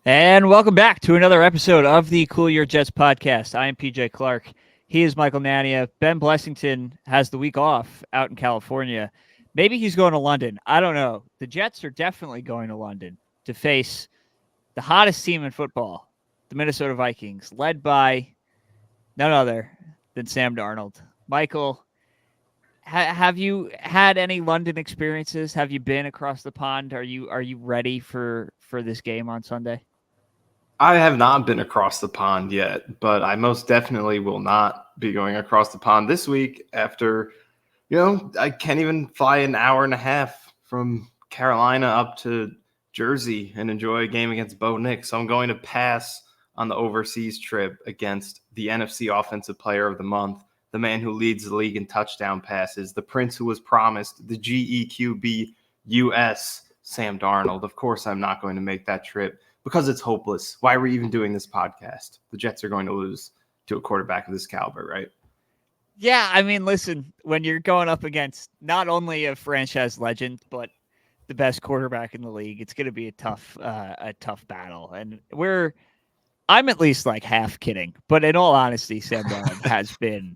And welcome back to another episode of the Cool Your Jets podcast. I am PJ Clark. He is Michael Nania. Ben Blessington has the week off out in California. Maybe he's going to London. I don't know. The Jets are definitely going to London to face the hottest team in football, the Minnesota Vikings, led by none other than Sam Darnold. Michael, have you had any London experiences? Have you been across the pond? Are you ready for this game on Sunday? I have not been across the pond yet, but I most definitely will not be going across the pond this week after, I can't even fly an hour and a half from Carolina up to Jersey and enjoy a game against Bo Nix. So I'm going to pass on the overseas trip against the NFC Offensive Player of the Month, the man who leads the league in touchdown passes, the prince who was promised the GEQB US, Sam Darnold. Of course, I'm not going to make that trip. Because it's hopeless. Why are we even doing this podcast? The Jets are going to lose to a quarterback of this caliber, right? Yeah, I mean, listen, when you're going up against not only a franchise legend, but the best quarterback in the league, it's going to be a tough battle. And I'm at least like half kidding, but in all honesty, Sam Darnold has been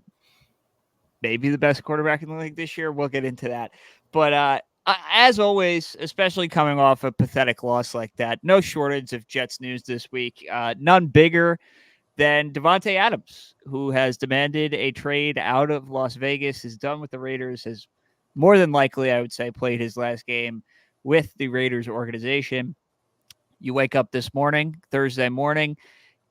maybe the best quarterback in the league this year. We'll get into that. But as always, especially coming off a pathetic loss like that, no shortage of Jets news this week. None bigger than Davante Adams, who has demanded a trade out of Las Vegas, is done with the Raiders, has more than likely, I would say, played his last game with the Raiders organization. You wake up this morning, Thursday morning,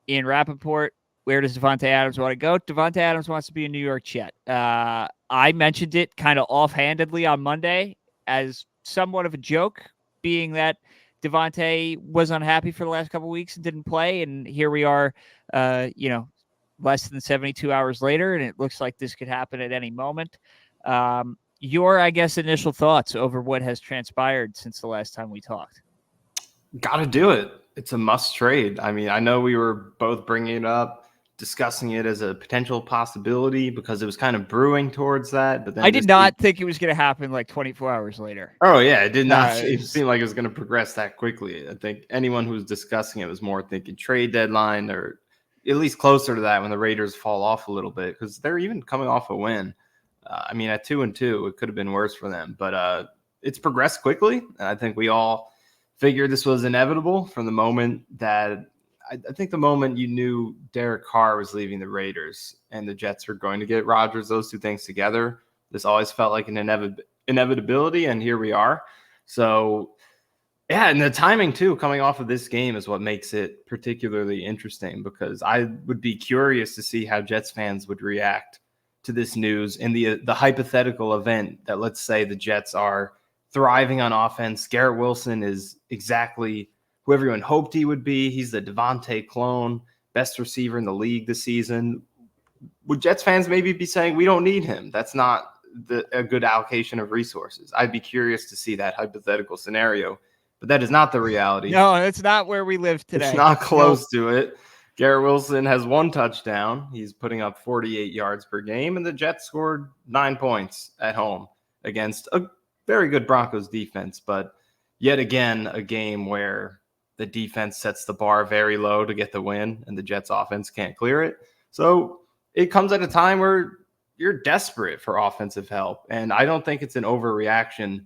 in Rappaport. Where does Davante Adams want to go? Davante Adams wants to be a New York Jet. I mentioned it kind of offhandedly on Monday as somewhat of a joke, being that Davante was unhappy for the last couple of weeks and didn't play. And here we are, less than 72 hours later, and it looks like this could happen at any moment. Your, I guess, initial thoughts over what has transpired since the last time we talked? Got to do it. It's a must trade. I mean, I know we were both bringing it up, discussing it as a potential possibility because it was kind of brewing towards that. But then I did not think it was going to happen like 24 hours later. Oh, yeah. It did not seem like it was going to progress that quickly. I think anyone who was discussing it was more thinking trade deadline or at least closer to that when the Raiders fall off a little bit because they're even coming off a win. At 2-2, it could have been worse for them. But it's progressed quickly. And I think we all figured this was inevitable from the moment that I think the moment you knew Derek Carr was leaving the Raiders and the Jets were going to get Rodgers, those two things together, this always felt like an inevitability, and here we are. So, yeah, and the timing, too, coming off of this game is what makes it particularly interesting because I would be curious to see how Jets fans would react to this news in the hypothetical event that, let's say, the Jets are thriving on offense. Garrett Wilson is exactly who everyone hoped he would be. He's the Davante clone, best receiver in the league this season. Would Jets fans maybe be saying, we don't need him? That's not a good allocation of resources. I'd be curious to see that hypothetical scenario, but that is not the reality. No, it's not where we live today. It's not close to it. Garrett Wilson has one touchdown. He's putting up 48 yards per game, and the Jets scored 9 points at home against a very good Broncos defense. But yet again, a game where the defense sets the bar very low to get the win, and the Jets offense can't clear it. So it comes at a time where you're desperate for offensive help. And I don't think it's an overreaction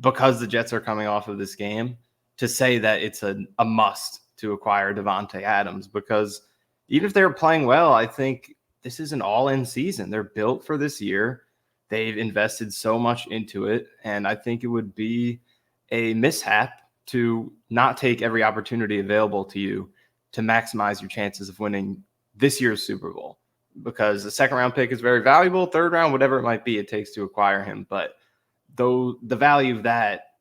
because the Jets are coming off of this game to say that it's a must to acquire Davante Adams, because even if they're playing well, I think this is an all-in season. They're built for this year. They've invested so much into it. And I think it would be a mishap to not take every opportunity available to you to maximize your chances of winning this year's Super Bowl, because the second round pick is very valuable, third round, whatever it might be, it takes to acquire him. But though the value of that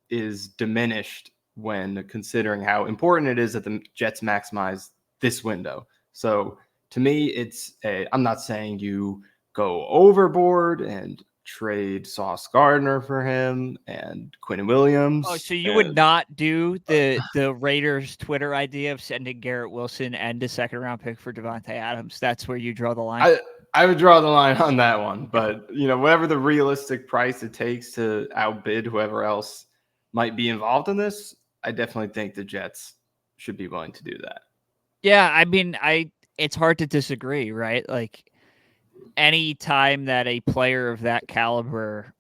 is diminished when considering how important it is that the Jets maximize this window. So to me, I'm not saying you go overboard and trade Sauce Gardner for him and Quinn Williams. Oh, so you would not do the Raiders Twitter idea of sending Garrett Wilson and a second round pick for Davante Adams? That's where you draw the line. I would draw the line on that one, but whatever the realistic price it takes to outbid whoever else might be involved in this, I definitely think the Jets should be willing to do that. Yeah, I mean, it's hard to disagree, right? Like any time that a player of that caliber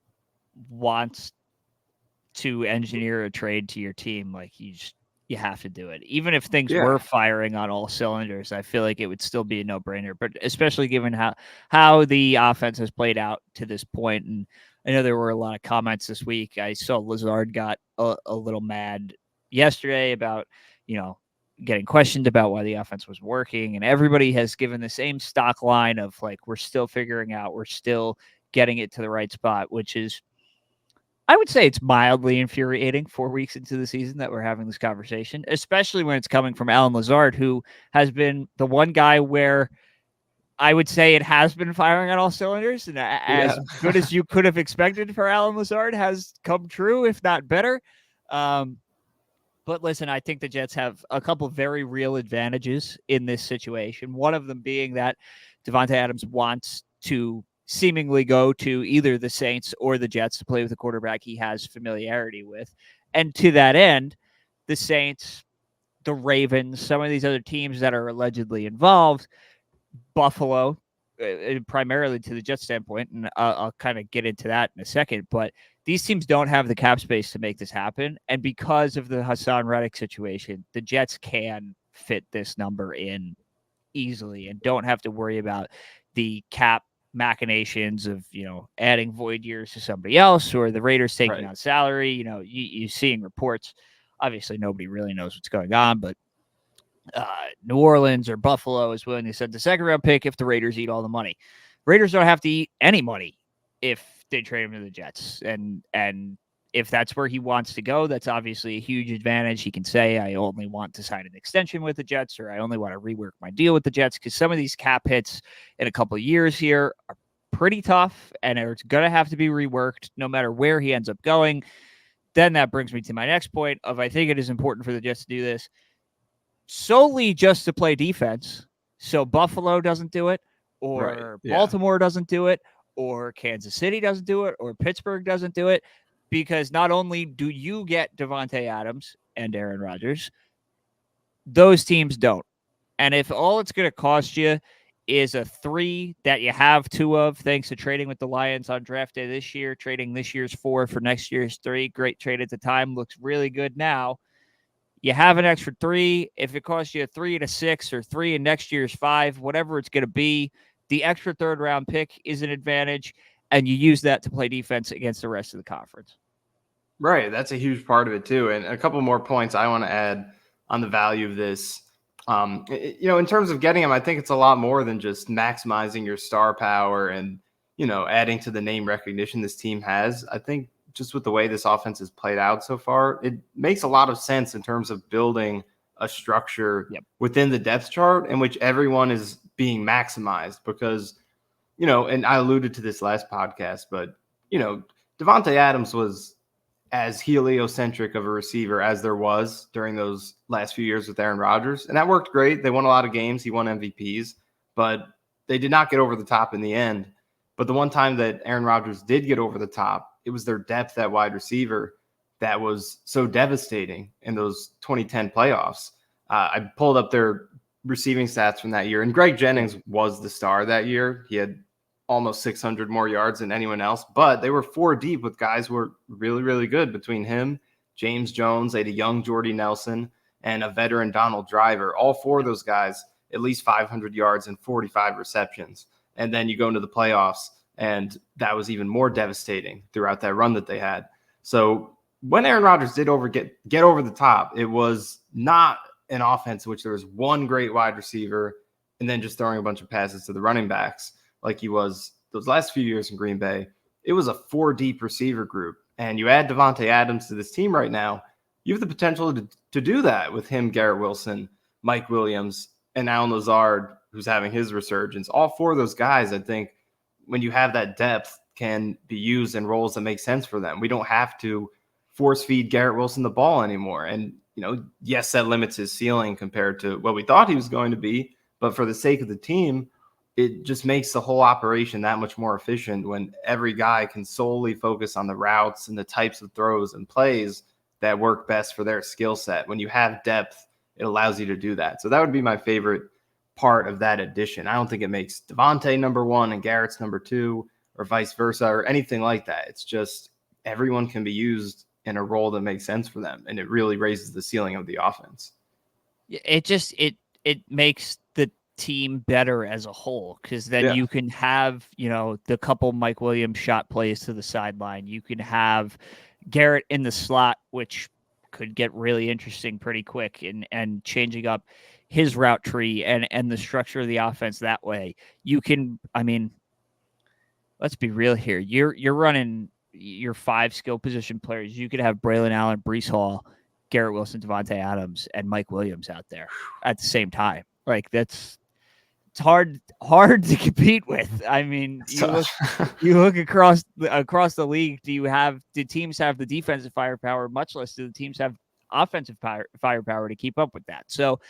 wants to engineer a trade to your team, like you have to do it. Even if things were Yeah. firing on all cylinders, I feel like it would still be a no-brainer. But especially given how the offense has played out to this point, and I know there were a lot of comments this week. I saw Lazard got a little mad yesterday about getting questioned about why the offense was working, and everybody has given the same stock line of like we're still figuring out, we're still getting it to the right spot, which is I would say it's mildly infuriating 4 weeks into the season that we're having this conversation, especially when it's coming from Alan Lazard, who has been the one guy where I would say it has been firing on all cylinders, and as Yeah. good as you could have expected for Alan Lazard has come true, if not better. But listen, I think the Jets have a couple of very real advantages in this situation. One of them being that Davante Adams wants to seemingly go to either the Saints or the Jets to play with a quarterback he has familiarity with. And to that end, the Saints, the Ravens, some of these other teams that are allegedly involved, Buffalo, primarily to the Jets standpoint, and I'll kind of get into that in a second, but these teams don't have the cap space to make this happen. And because of the Hassan Reddick situation, the Jets can fit this number in easily and don't have to worry about the cap machinations of, adding void years to somebody else or the Raiders taking Right. on salary. You seeing reports. Obviously, nobody really knows what's going on, but New Orleans or Buffalo is willing to send the second round pick if the Raiders eat all the money. Raiders don't have to eat any money if they trade him to the Jets. And if that's where he wants to go, that's obviously a huge advantage. He can say, I only want to sign an extension with the Jets, or I only want to rework my deal with the Jets, because some of these cap hits in a couple of years here are pretty tough, and it's going to have to be reworked no matter where he ends up going. Then that brings me to my next point of I think it is important for the Jets to do this solely just to play defense. So Buffalo doesn't do it, Right. or Yeah. Baltimore doesn't do it, or Kansas City doesn't do it, or Pittsburgh doesn't do it. Because not only do you get Davante Adams and Aaron Rodgers, those teams don't. And if all it's going to cost you is a 3 that you have 2 of, thanks to trading with the Lions on draft day this year, trading this year's 4 for next year's 3, great trade at the time, looks really good now. You have an extra 3. If it costs you a 3 and a 6 or 3 in next year's 5, whatever it's going to be, the extra third round pick is an advantage, and you use that to play defense against the rest of the conference. Right. That's a huge part of it too. And a couple more points I want to add on the value of this. In terms of getting him, I think it's a lot more than just maximizing your star power and, adding to the name recognition this team has. I think just with the way this offense has played out so far, it makes a lot of sense in terms of building a structure within the depth chart in which everyone is being maximized because, and I alluded to this last podcast, but, Davante Adams was as heliocentric of a receiver as there was during those last few years with Aaron Rodgers. And that worked great. They won a lot of games. He won MVPs, but they did not get over the top in the end. But the one time that Aaron Rodgers did get over the top, it was their depth at wide receiver that was so devastating in those 2010 playoffs. I pulled up their receiving stats from that year, and Greg Jennings was the star that year. He had almost 600 more yards than anyone else, but they were 4 deep with guys who were really, really good between him, James Jones, they had a young Jordy Nelson, and a veteran Donald Driver. All 4 of those guys, at least 500 yards and 45 receptions. And then you go into the playoffs, and that was even more devastating throughout that run that they had. So when Aaron Rodgers did get over the top, it was not an offense in which there was one great wide receiver and then just throwing a bunch of passes to the running backs like he was those last few years in Green Bay. It was a 4 deep receiver group. And you add Davante Adams to this team right now, you have the potential to do that with him, Garrett Wilson, Mike Williams, and Alan Lazard, who's having his resurgence. All 4 of those guys, I think, when you have that depth, can be used in roles that make sense for them. We don't have to force feed Garrett Wilson the ball anymore. And, yes, that limits his ceiling compared to what we thought he was going to be. But for the sake of the team, it just makes the whole operation that much more efficient when every guy can solely focus on the routes and the types of throws and plays that work best for their skill set. When you have depth it allows you to do that. So that would be my favorite part of that addition. I don't think it makes Davante number one and Garrett's number two or vice versa or anything like that. It's just everyone can be used in a role that makes sense for them, and it really raises the ceiling of the offense. It makes the team better as a whole, because then you can have, the couple Mike Williams shot plays to the sideline. You can have Garrett in the slot, which could get really interesting pretty quick, and changing up his route tree and the structure of the offense that way. You can, let's be real here. You're running your 5 skill position players. You could have Braylon Allen, Breece Hall, Garrett Wilson, Davante Adams, and Mike Williams out there at the same time. Like, it's hard to compete with. You look across the league. Do teams have the defensive firepower? Much less do the teams have offensive firepower to keep up with that. So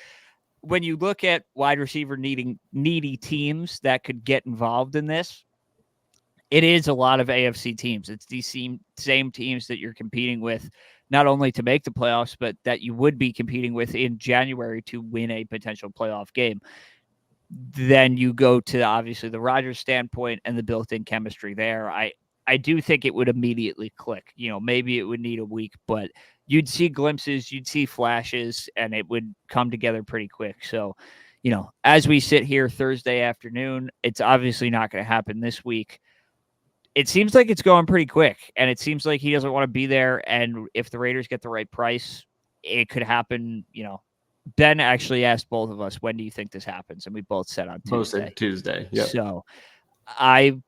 when you look at wide receiver needy teams that could get involved in this, it is a lot of AFC teams. It's these same teams that you're competing with, not only to make the playoffs, but that you would be competing with in January to win a potential playoff game. Then you go to obviously the Rodgers standpoint and the built-in chemistry there. I do think it would immediately click. Maybe it would need a week, but you'd see glimpses, you'd see flashes, and it would come together pretty quick. So, as we sit here Thursday afternoon, it's obviously not going to happen this week. It seems like it's going pretty quick, and it seems like he doesn't want to be there. And if the Raiders get the right price, it could happen. Ben actually asked both of us, when do you think this happens? And we both said on Tuesday. Both said Tuesday. Yep. So I'd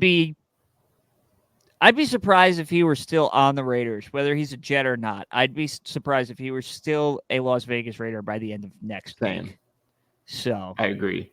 be surprised if he were still on the Raiders, whether he's a Jet or not. I'd be surprised if he were still a Las Vegas Raider by the end of next week. So I agree.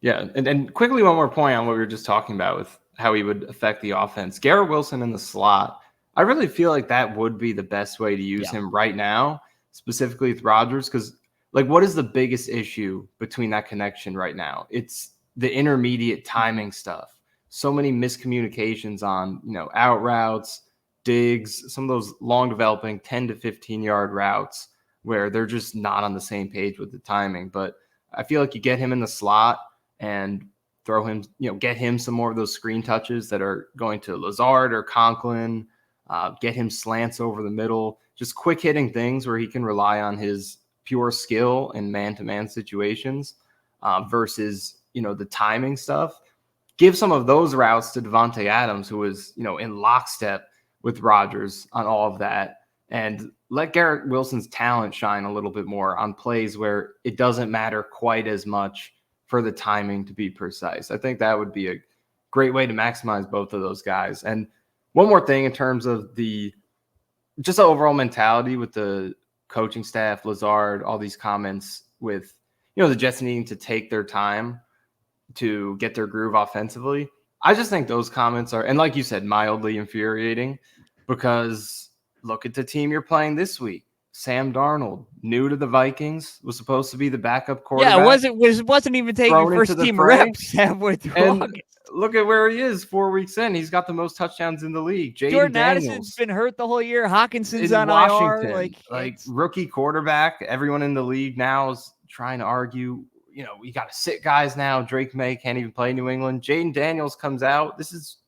Yeah, and quickly, one more point on what we were just talking about with how he would affect the offense. Garrett Wilson in the slot, I really feel like that would be the best way to use him right now, specifically with Rodgers, because, what is the biggest issue between that connection right now? It's the intermediate timing stuff. So many miscommunications on, out routes, digs, some of those long developing 10 to 15-yard routes where they're just not on the same page with the timing. But I feel like you get him in the slot and throw him, get him some more of those screen touches that are going to Lazard or Conklin, get him slants over the middle, just quick hitting things where he can rely on his pure skill in man-to-man situations versus, the timing stuff. Give some of those routes to Davante Adams, who is, in lockstep with Rodgers on all of that, and let Garrett Wilson's talent shine a little bit more on plays where it doesn't matter quite as much for the timing to be precise. I think that would be a great way to maximize both of those guys. And one more thing in terms of the overall mentality with the coaching staff, Lazard, all these comments with, the Jets needing to take their time to get their groove offensively. I just think those comments are, and like you said, mildly infuriating, because look at the team you're playing this week. Sam Darnold, new to the Vikings, was supposed to be the backup quarterback. Yeah, wasn't even taking first team reps halfway through August. Look at where he is 4 weeks in. He's got the most touchdowns in the league. Jordan Addison's been hurt the whole year. Hawkinson's on Washington. IR. Rookie quarterback. Everyone in the league now is trying to argue, we got to sit guys now. Drake May can't even play New England. Jaden Daniels comes out. This is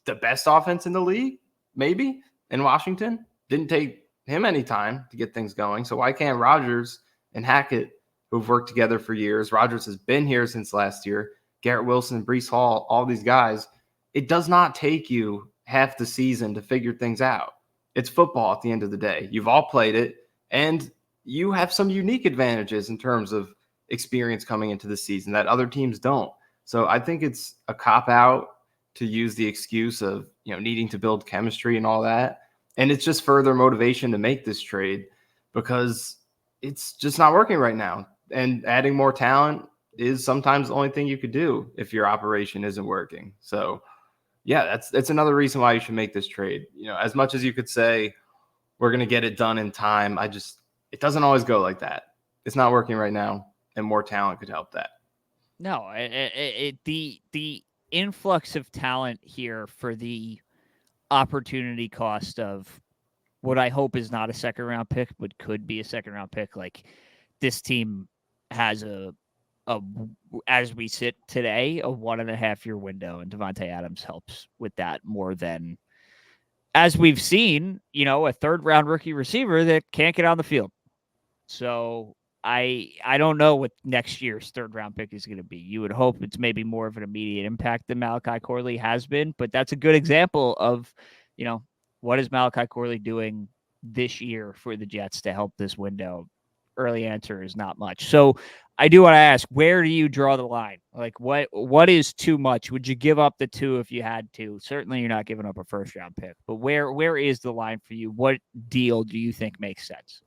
the best offense in the league, maybe, in Washington. Didn't take him any time to get things going. So why can't Rodgers and Hackett, who've worked together for years? Rodgers has been here since last year. Garrett Wilson, Breece Hall, all these guys. It does not take you half the season to figure things out. It's football at the end of the day. You've all played it, and you have some unique advantages in terms of experience coming into the season that other teams don't. So I think it's a cop-out to use the excuse of, needing to build chemistry and all that. And it's just further motivation to make this trade because it's just not working right now. And adding more talent is sometimes the only thing you could do if your operation isn't working. So, yeah, that's another reason why you should make this trade. As much as you could say we're going to get it done in time, it doesn't always go like that. It's not working right now, and more talent could help that. No, the influx of talent here for the opportunity cost of what I hope is not a second round pick, but could be a second round pick. Like this team has a as we sit today, a 1.5 year window, and Davante Adams helps with that more than as we've seen, a third round rookie receiver that can't get on the field. So I don't know what next year's third round pick is going to be. You would hope it's maybe more of an immediate impact than Malachi Corley has been, but that's a good example of, what is Malachi Corley doing this year for the Jets to help this window? Early answer is not much. So I do want to ask, where do you draw the line? Like what is too much? Would you give up the 2 if you had to? Certainly you're not giving up a first round pick, but where is the line for you? What deal do you think makes sense?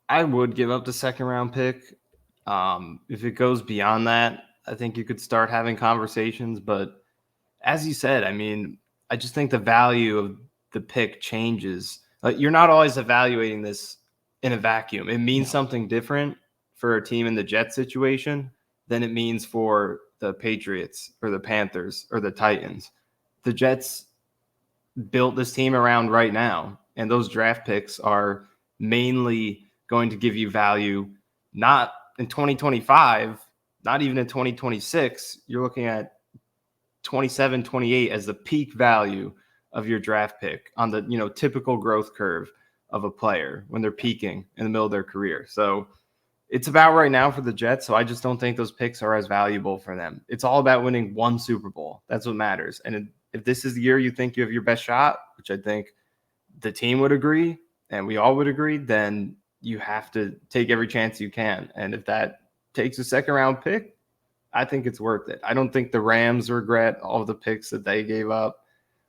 I would give up the second round pick. If it goes beyond that, I think you could start having conversations. But as you said, I mean, I just think the value of the pick changes. Like, you're not always evaluating this in a vacuum. It means something different for a team in the Jets situation than it means for the Patriots or the Panthers or the Titans. The Jets built this team around right now, and those draft picks are mainly going to give you value not in 2025, not even in 2026. You're looking at 27, 28 as the peak value of your draft pick on the typical growth curve of a player when they're peaking in the middle of their career. So it's about right now for the Jets. So I just don't think those picks are as valuable for them. It's all about winning one Super Bowl. That's what matters. And if this is the year you think you have your best shot, which I think the team would agree and we all would agree, then you have to take every chance you can. And if that takes a second round pick, I think it's worth it. I don't think the Rams regret all of the picks that they gave up.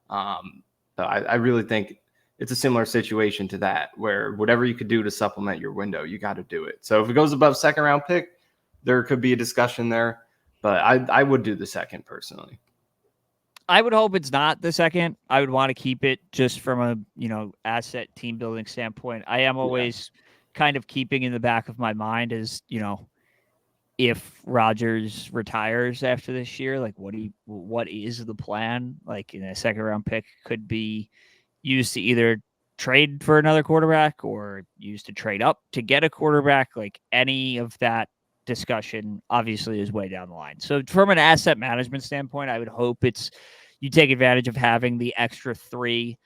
But I really think it's a similar situation to that, where whatever you could do to supplement your window, you got to do it. So if it goes above second round pick, there could be a discussion there, but I would do the second personally. I would hope it's not the second. I would want to keep it just from a, asset team building standpoint. I am always kind of keeping in the back of my mind as, if Rodgers retires after this year, like what is the plan? Like, in a second round pick could be used to either trade for another quarterback or used to trade up to get a quarterback. Like, any of that discussion obviously is way down the line. So from an asset management standpoint, I would hope it's you take advantage of having the extra 3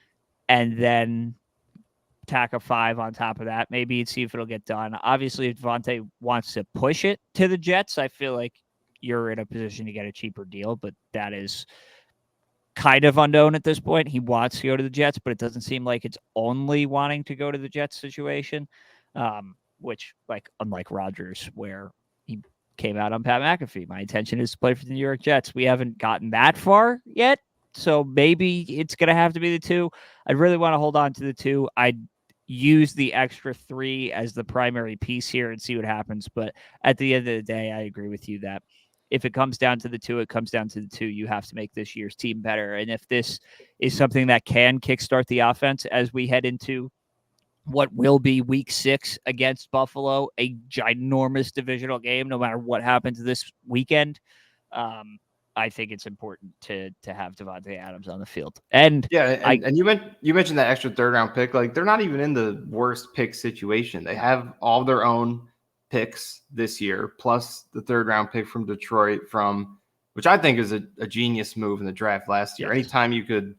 and then tack a 5 on top of that. Maybe see if it'll get done. Obviously, if Davante wants to push it to the Jets, I feel like you're in a position to get a cheaper deal, but that is kind of unknown at this point. He wants to go to the Jets, but it doesn't seem like it's only wanting to go to the Jets situation, which, like, unlike Rodgers, where he came out on Pat McAfee, my intention is to play for the New York Jets. We haven't gotten that far yet, so maybe it's going to have to be the 2. I really want to hold on to the 2. I'd use the extra 3 as the primary piece here and see what happens. But at the end of the day, I agree with you that if it comes down to the 2, it comes down to the 2. You have to make this year's team better. And if this is something that can kickstart the offense as we head into what will be week 6 against Buffalo, a ginormous divisional game, no matter what happens this weekend, I think it's important to have Davante Adams on the field. And you mentioned that extra third round pick. Like, they're not even in the worst pick situation. They have all their own picks this year, plus the third round pick from Detroit, which I think is a genius move in the draft last year. Yes. Anytime you could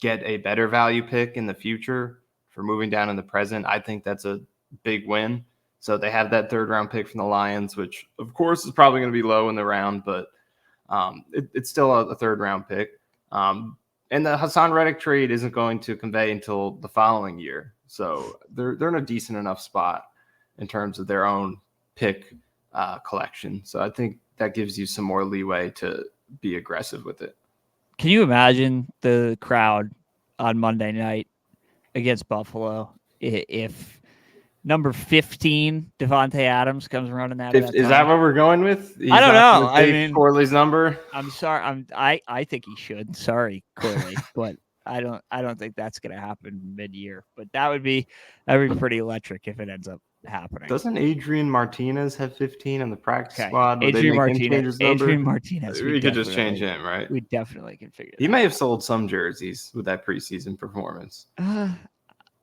get a better value pick in the future for moving down in the present, I think that's a big win. So they have that third round pick from the Lions, which of course is probably going to be low in the round, but it's still a third round pick. And the Hassan Reddick trade isn't going to convey until the following year. So they're in a decent enough spot in terms of their own pick collection. So I think that gives you some more leeway to be aggressive with it. Can you imagine the crowd on Monday night against Buffalo if number 15 Davante Adams comes running out of that is that what we're going with? I don't know. I mean, Corley's number. I'm sorry. I think he should. Sorry, Corley, but I don't think that's going to happen mid-year. But that would be pretty electric if it ends up happening. Doesn't Adrian Martinez have 15 on the practice squad? Adrian Martinez. We could just change him, right? We definitely can figure it out. He may have sold some jerseys with that preseason performance.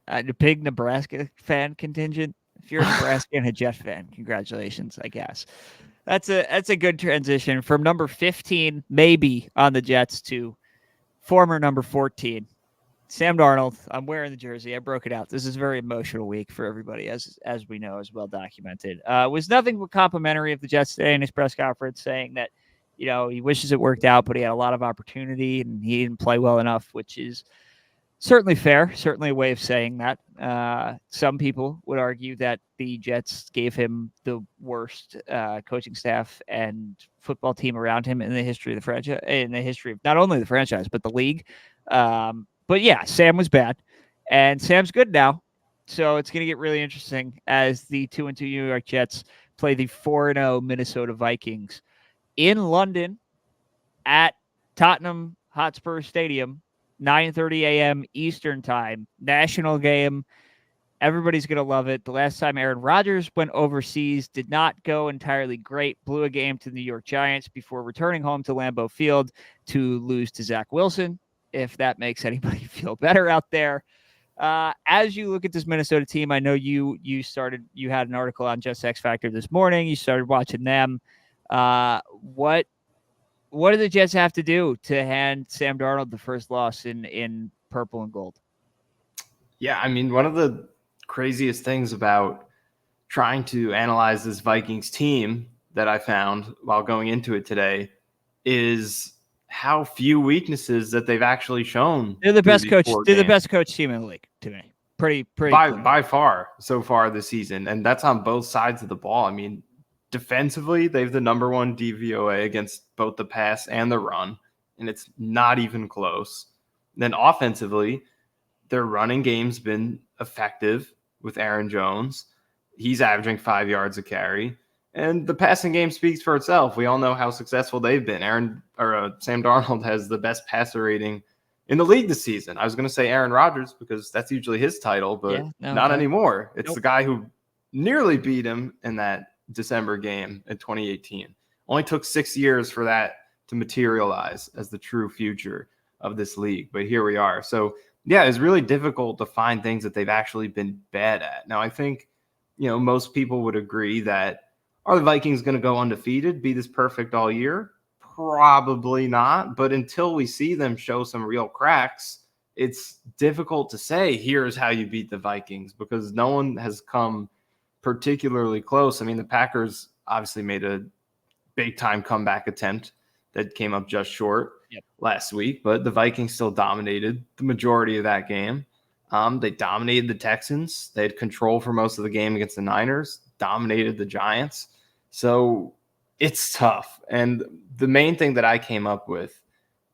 The big Nebraska fan contingent. If you're a Nebraska and a Jet fan, congratulations, I guess. That's a good transition from number 15, maybe on the Jets, to former number 14, Sam Darnold. I'm wearing the jersey. I broke it out. This is a very emotional week for everybody, as we know, as well documented. Was nothing but complimentary of the Jets today in his press conference, saying that, he wishes it worked out, but he had a lot of opportunity and he didn't play well enough, which is certainly fair, certainly a way of saying that. Some people would argue that the Jets gave him the worst coaching staff and football team around him in the history of the franchise, in the history of not only the franchise but the league. But yeah, Sam was bad, and Sam's good now. So it's going to get really interesting as the 2-2 New York Jets play the 4-0 Minnesota Vikings in London at Tottenham Hotspur Stadium. 9:30 a.m. Eastern time, national game. Everybody's going to love it. The last time Aaron Rodgers went overseas did not go entirely great. Blew a game to the New York Giants before returning home to Lambeau Field to lose to Zach Wilson, if that makes anybody feel better out there. As you look at this Minnesota team, I know you had an article on Just X Factor this morning. You started watching them. What do the Jets have to do to hand Sam Darnold the first loss in purple and gold? Yeah, I mean, one of the craziest things about trying to analyze this Vikings team that I found while going into it today is how few weaknesses that they've actually shown. They're the best coach. They're the best coach team in the league to me. Pretty by far so far this season, and that's on both sides of the ball. I mean, defensively, they have the number one DVOA against both the pass and the run, and it's not even close. Then offensively, their running game's been effective with Aaron Jones. He's averaging 5 yards a carry, and the passing game speaks for itself. We all know how successful they've been. Sam Darnold has the best passer rating in the league this season. I was going to say Aaron Rodgers because that's usually his title, but not anymore. It's the guy who nearly beat him in that December game in 2018. Only took 6 years for that to materialize as the true future of this league. But here we are. So, yeah, it's really difficult to find things that they've actually been bad at. Now, I think, most people would agree that are the Vikings going to go undefeated, be this perfect all year? Probably not. But until we see them show some real cracks, it's difficult to say, here's how you beat the Vikings, because no one has come particularly close. I mean, the Packers obviously made a big-time comeback attempt that came up just short last week, but the Vikings still dominated the majority of that game. They dominated the Texans. They had control for most of the game against the Niners, dominated the Giants. So it's tough. And the main thing that I came up with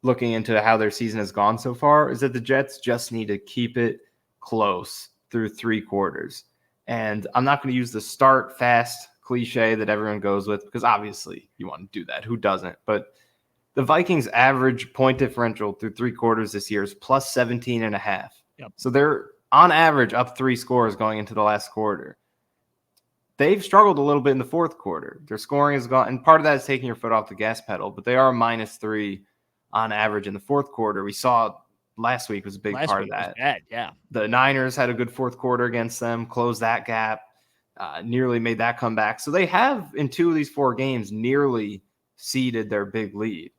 looking into how their season has gone so far is that the Jets just need to keep it close through 3 quarters. And I'm not going to use the start fast cliche that everyone goes with, because obviously you want to do that. Who doesn't? But the Vikings' average point differential through 3 quarters this year is plus 17.5. Yep. So they're on average up 3 scores going into the last quarter. They've struggled a little bit in the fourth quarter. Their scoring has gone, and part of that is taking your foot off the gas pedal, but they are -3 on average in the fourth quarter. We saw last week was a big part of that. Bad, yeah. The Niners had a good fourth quarter against them, closed that gap, nearly made that comeback. So they have, in 2 of these 4 games, nearly ceded their big lead.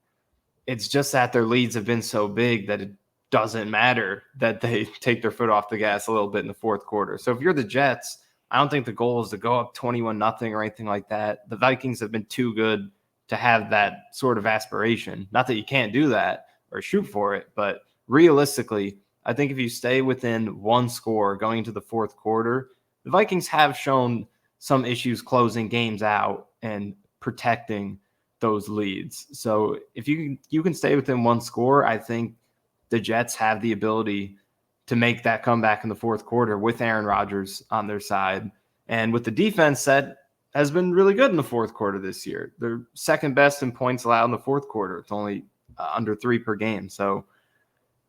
It's just that their leads have been so big that it doesn't matter that they take their foot off the gas a little bit in the fourth quarter. So if you're the Jets, I don't think the goal is to go up 21-0 or anything like that. The Vikings have been too good to have that sort of aspiration. Not that you can't do that or shoot for it, but realistically, I think if you stay within 1 score going into the fourth quarter, the Vikings have shown some issues closing games out and protecting those leads. So if you can stay within 1 score, I think the Jets have the ability to make that comeback in the fourth quarter with Aaron Rodgers on their side. And with the defense that has been really good in the fourth quarter this year. They're second best in points allowed in the fourth quarter. It's only under 3 per game. So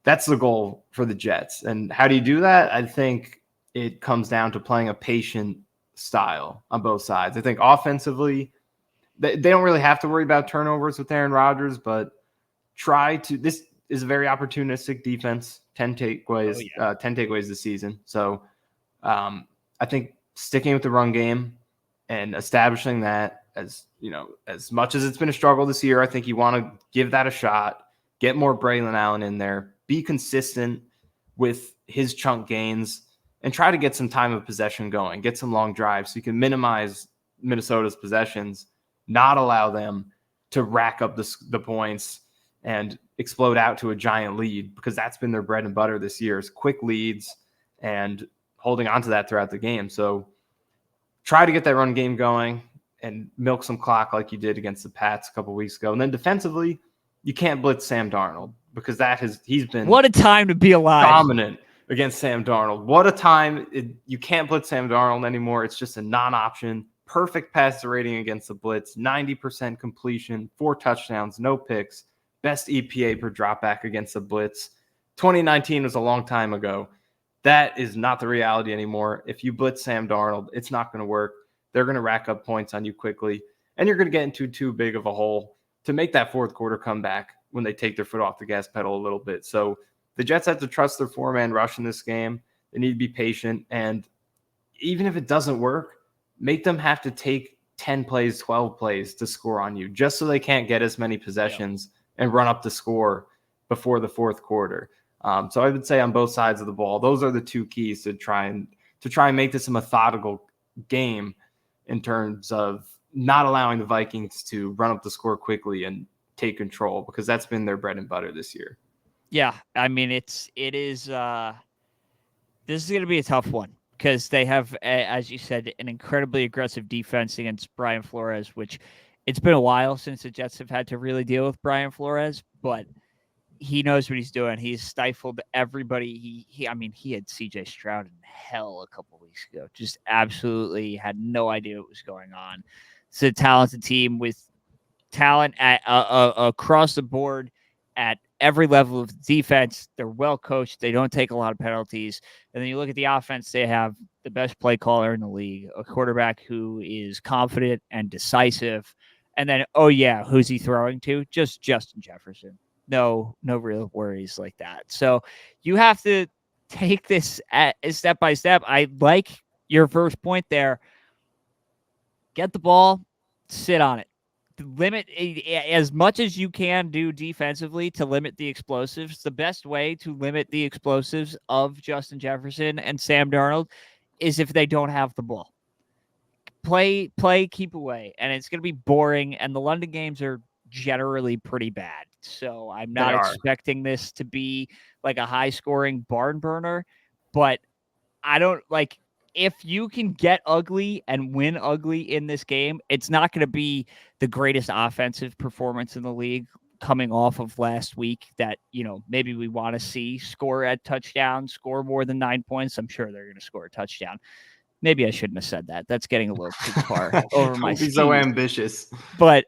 that's the goal for the Jets. And how do you do that? I think it comes down to playing a patient style on both sides. I think offensively, they don't really have to worry about turnovers with Aaron Rodgers, but this is a very opportunistic defense 10 takeaways, 10 takeaways this season. So I think sticking with the run game and establishing that, as as much as it's been a struggle this year, I think you want to give that a shot, get more Braylon Allen in there, be consistent with his chunk gains, and try to get some time of possession going, get some long drives so you can minimize Minnesota's possessions, not allow them to rack up the points and explode out to a giant lead, because that's been their bread and butter this year, is quick leads and holding on to that throughout the game. So try to get that run game going and milk some clock like you did against the Pats a couple weeks ago. And then defensively, you can't blitz Sam Darnold, because he's been what a time to be alive. Dominant against Sam Darnold. What a time. You can't blitz Sam Darnold anymore. It's just a non-option. Perfect passer rating against the blitz, 90% completion, 4 touchdowns, no picks, best EPA per dropback against the blitz. 2019 was a long time ago. That is not the reality anymore. If you blitz Sam Darnold, it's not going to work. They're going to rack up points on you quickly, and you're going to get into too big of a hole to make that fourth quarter comeback when they take their foot off the gas pedal a little bit. So the Jets have to trust their 4-man rush in this game. They need to be patient, and even if it doesn't work, make them have to take 10 plays, 12 plays to score on you, just so they can't get as many possessions and run up the score before the fourth quarter. So I would say on both sides of the ball, those are the two keys to try and make this a methodical game in terms of not allowing the Vikings to run up the score quickly and take control, because that's been their bread and butter this year. Yeah, I mean, it is this is going to be a tough one, because they have, as you said, an incredibly aggressive defense against Brian Flores, which it's been a while since the Jets have had to really deal with Brian Flores, but he knows what he's doing. He's stifled everybody. He had CJ Stroud in hell a couple weeks ago. Just absolutely had no idea what was going on. It's a talented team with talent at across the board at every level of defense. They're well coached. They don't take a lot of penalties. And then you look at the offense, they have the best play caller in the league, a quarterback who is confident and decisive. And then, who's he throwing to? Just Justin Jefferson. No real worries like that. So you have to take this step by step. I like your first point there. Get the ball, sit on it. Limit as much as you can do defensively to limit the explosives. The best way to limit the explosives of Justin Jefferson and Sam Darnold is if they don't have the ball. Play, keep away, and it's going to be boring, and the London games are generally pretty bad. So I'm not expecting this to be like a high-scoring barn burner, but I don't like if you can get ugly and win ugly in this game, it's not going to be the greatest offensive performance in the league coming off of last week that, maybe we want to see score at touchdown, score more than 9 points. I'm sure they're going to score a touchdown. Maybe I shouldn't have said that. That's getting a little too far over my skis. So ambitious. But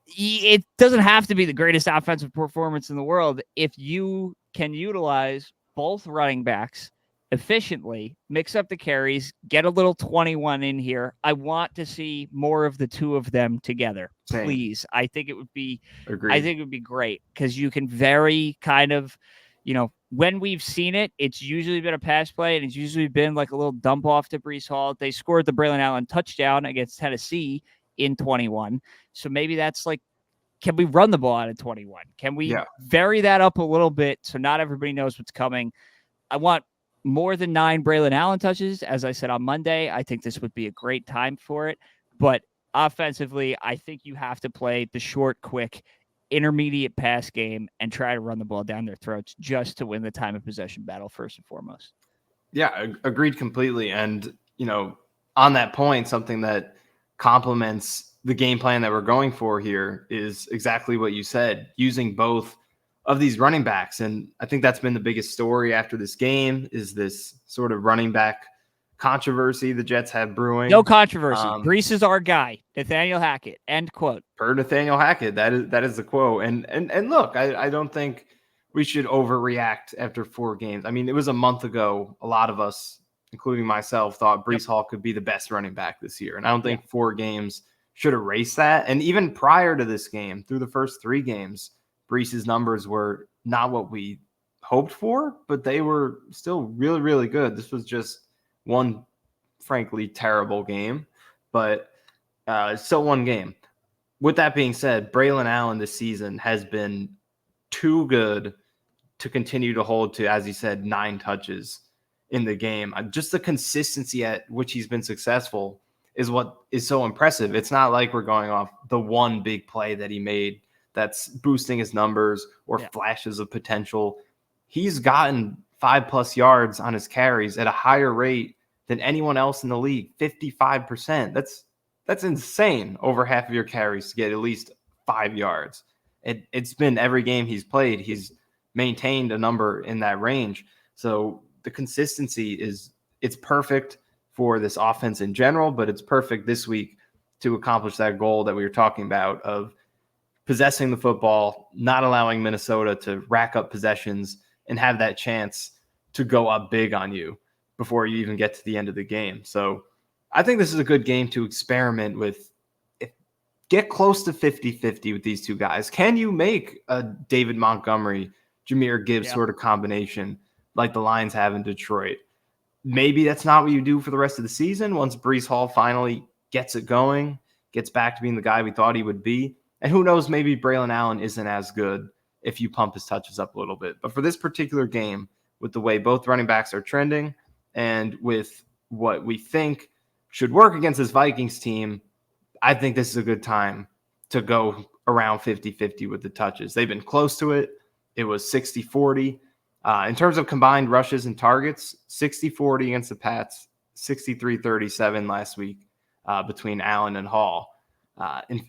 it doesn't have to be the greatest offensive performance in the world if you can utilize both running backs efficiently, mix up the carries, get a little 21 in here. I want to see more of the two of them together. Same. Please. I think it would be Agreed. I think it would be great, because you can very kind of, when we've seen it, it's usually been a pass play, and it's usually been like a little dump off to Breece Hall. They scored the Braylon Allen touchdown against Tennessee in 21. So maybe that's like, can we run the ball out of 21? Can we vary that up a little bit so not everybody knows what's coming? I want more than 9 Braylon Allen touches. As I said on Monday, I think this would be a great time for it. But offensively, I think you have to play the short, quick, intermediate pass game and try to run the ball down their throats just to win the time of possession battle first and foremost. Yeah, agreed completely. And, on that point, something that complements the game plan that we're going for here is exactly what you said, using both of these running backs. And I think that's been the biggest story after this game, is this sort of running back controversy the Jets have brewing. No controversy. Breece is our guy, Nathaniel Hackett. End quote. Per Nathaniel Hackett, that is the quote. And look, I don't think we should overreact after 4 games. I mean, it was a month ago. A lot of us, including myself, thought Breece Hall could be the best running back this year. And I don't think 4 games should erase that. And even prior to this game, through the first 3 games, Breece's numbers were not what we hoped for, but they were still really, really good. This was just one, frankly, terrible game, but still one game. With that being said, Braylon Allen this season has been too good to continue to hold to, as he said, 9 touches in the game. Just the consistency at which he's been successful is what is so impressive. It's not like we're going off the one big play that he made that's boosting his numbers or flashes of potential. He's gotten 5+ yards on his carries at a higher rate than anyone else in the league, 55%. That's insane. Over half of your carries to get at least 5 yards. It's been every game he's played, he's maintained a number in that range. So the consistency it's perfect for this offense in general, but it's perfect this week to accomplish that goal that we were talking about of possessing the football, not allowing Minnesota to rack up possessions and have that chance to go up big on you before you even get to the end of the game. So I think this is a good game to experiment with. Get close to 50-50 with these two guys. Can you make a David Montgomery, Jahmyr Gibbs sort of combination like the Lions have in Detroit? Maybe that's not what you do for the rest of the season once Breece Hall finally gets it going, gets back to being the guy we thought he would be. And who knows, maybe Braylon Allen isn't as good if you pump his touches up a little bit. But for this particular game, with the way both running backs are trending and with what we think should work against this Vikings team, I think this is a good time to go around 50-50 with the touches. They've been close to it. It was 60-40. In terms of combined rushes and targets, 60-40 against the Pats, 63-37 last week between Allen and Hall,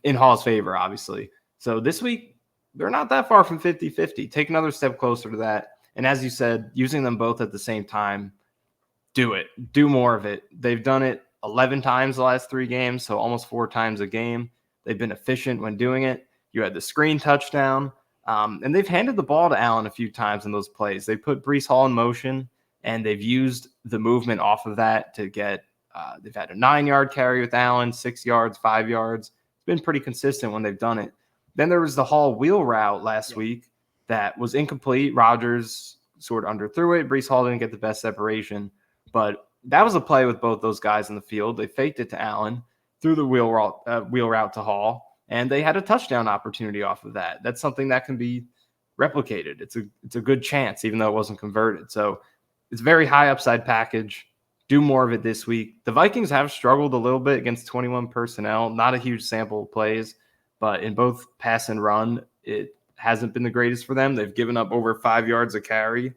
in Hall's favor, obviously. So this week, they're not that far from 50-50. Take another step closer to that. And as you said, using them both at the same time, do it. Do more of it. They've done it 11 times the last 3 games, so almost 4 times a game. They've been efficient when doing it. You had the screen touchdown. And they've handed the ball to Allen a few times in those plays. They put Breece Hall in motion, and they've used the movement off of that to get they've had a 9-yard carry with Allen, 6 yards, 5 yards. It's been pretty consistent when they've done it. Then there was the Hall wheel route last week that was incomplete. Rodgers sort of underthrew it. Breece Hall didn't get the best separation. But that was a play with both those guys in the field. They faked it to Allen, threw the wheel route to Hall, and they had a touchdown opportunity off of that. That's something that can be replicated. It's a good chance, even though it wasn't converted. So it's a very high upside package. Do more of it this week. The Vikings have struggled a little bit against 21 personnel. Not a huge sample of plays, but in both pass and run, it hasn't been the greatest for them. They've given up over 5 yards a carry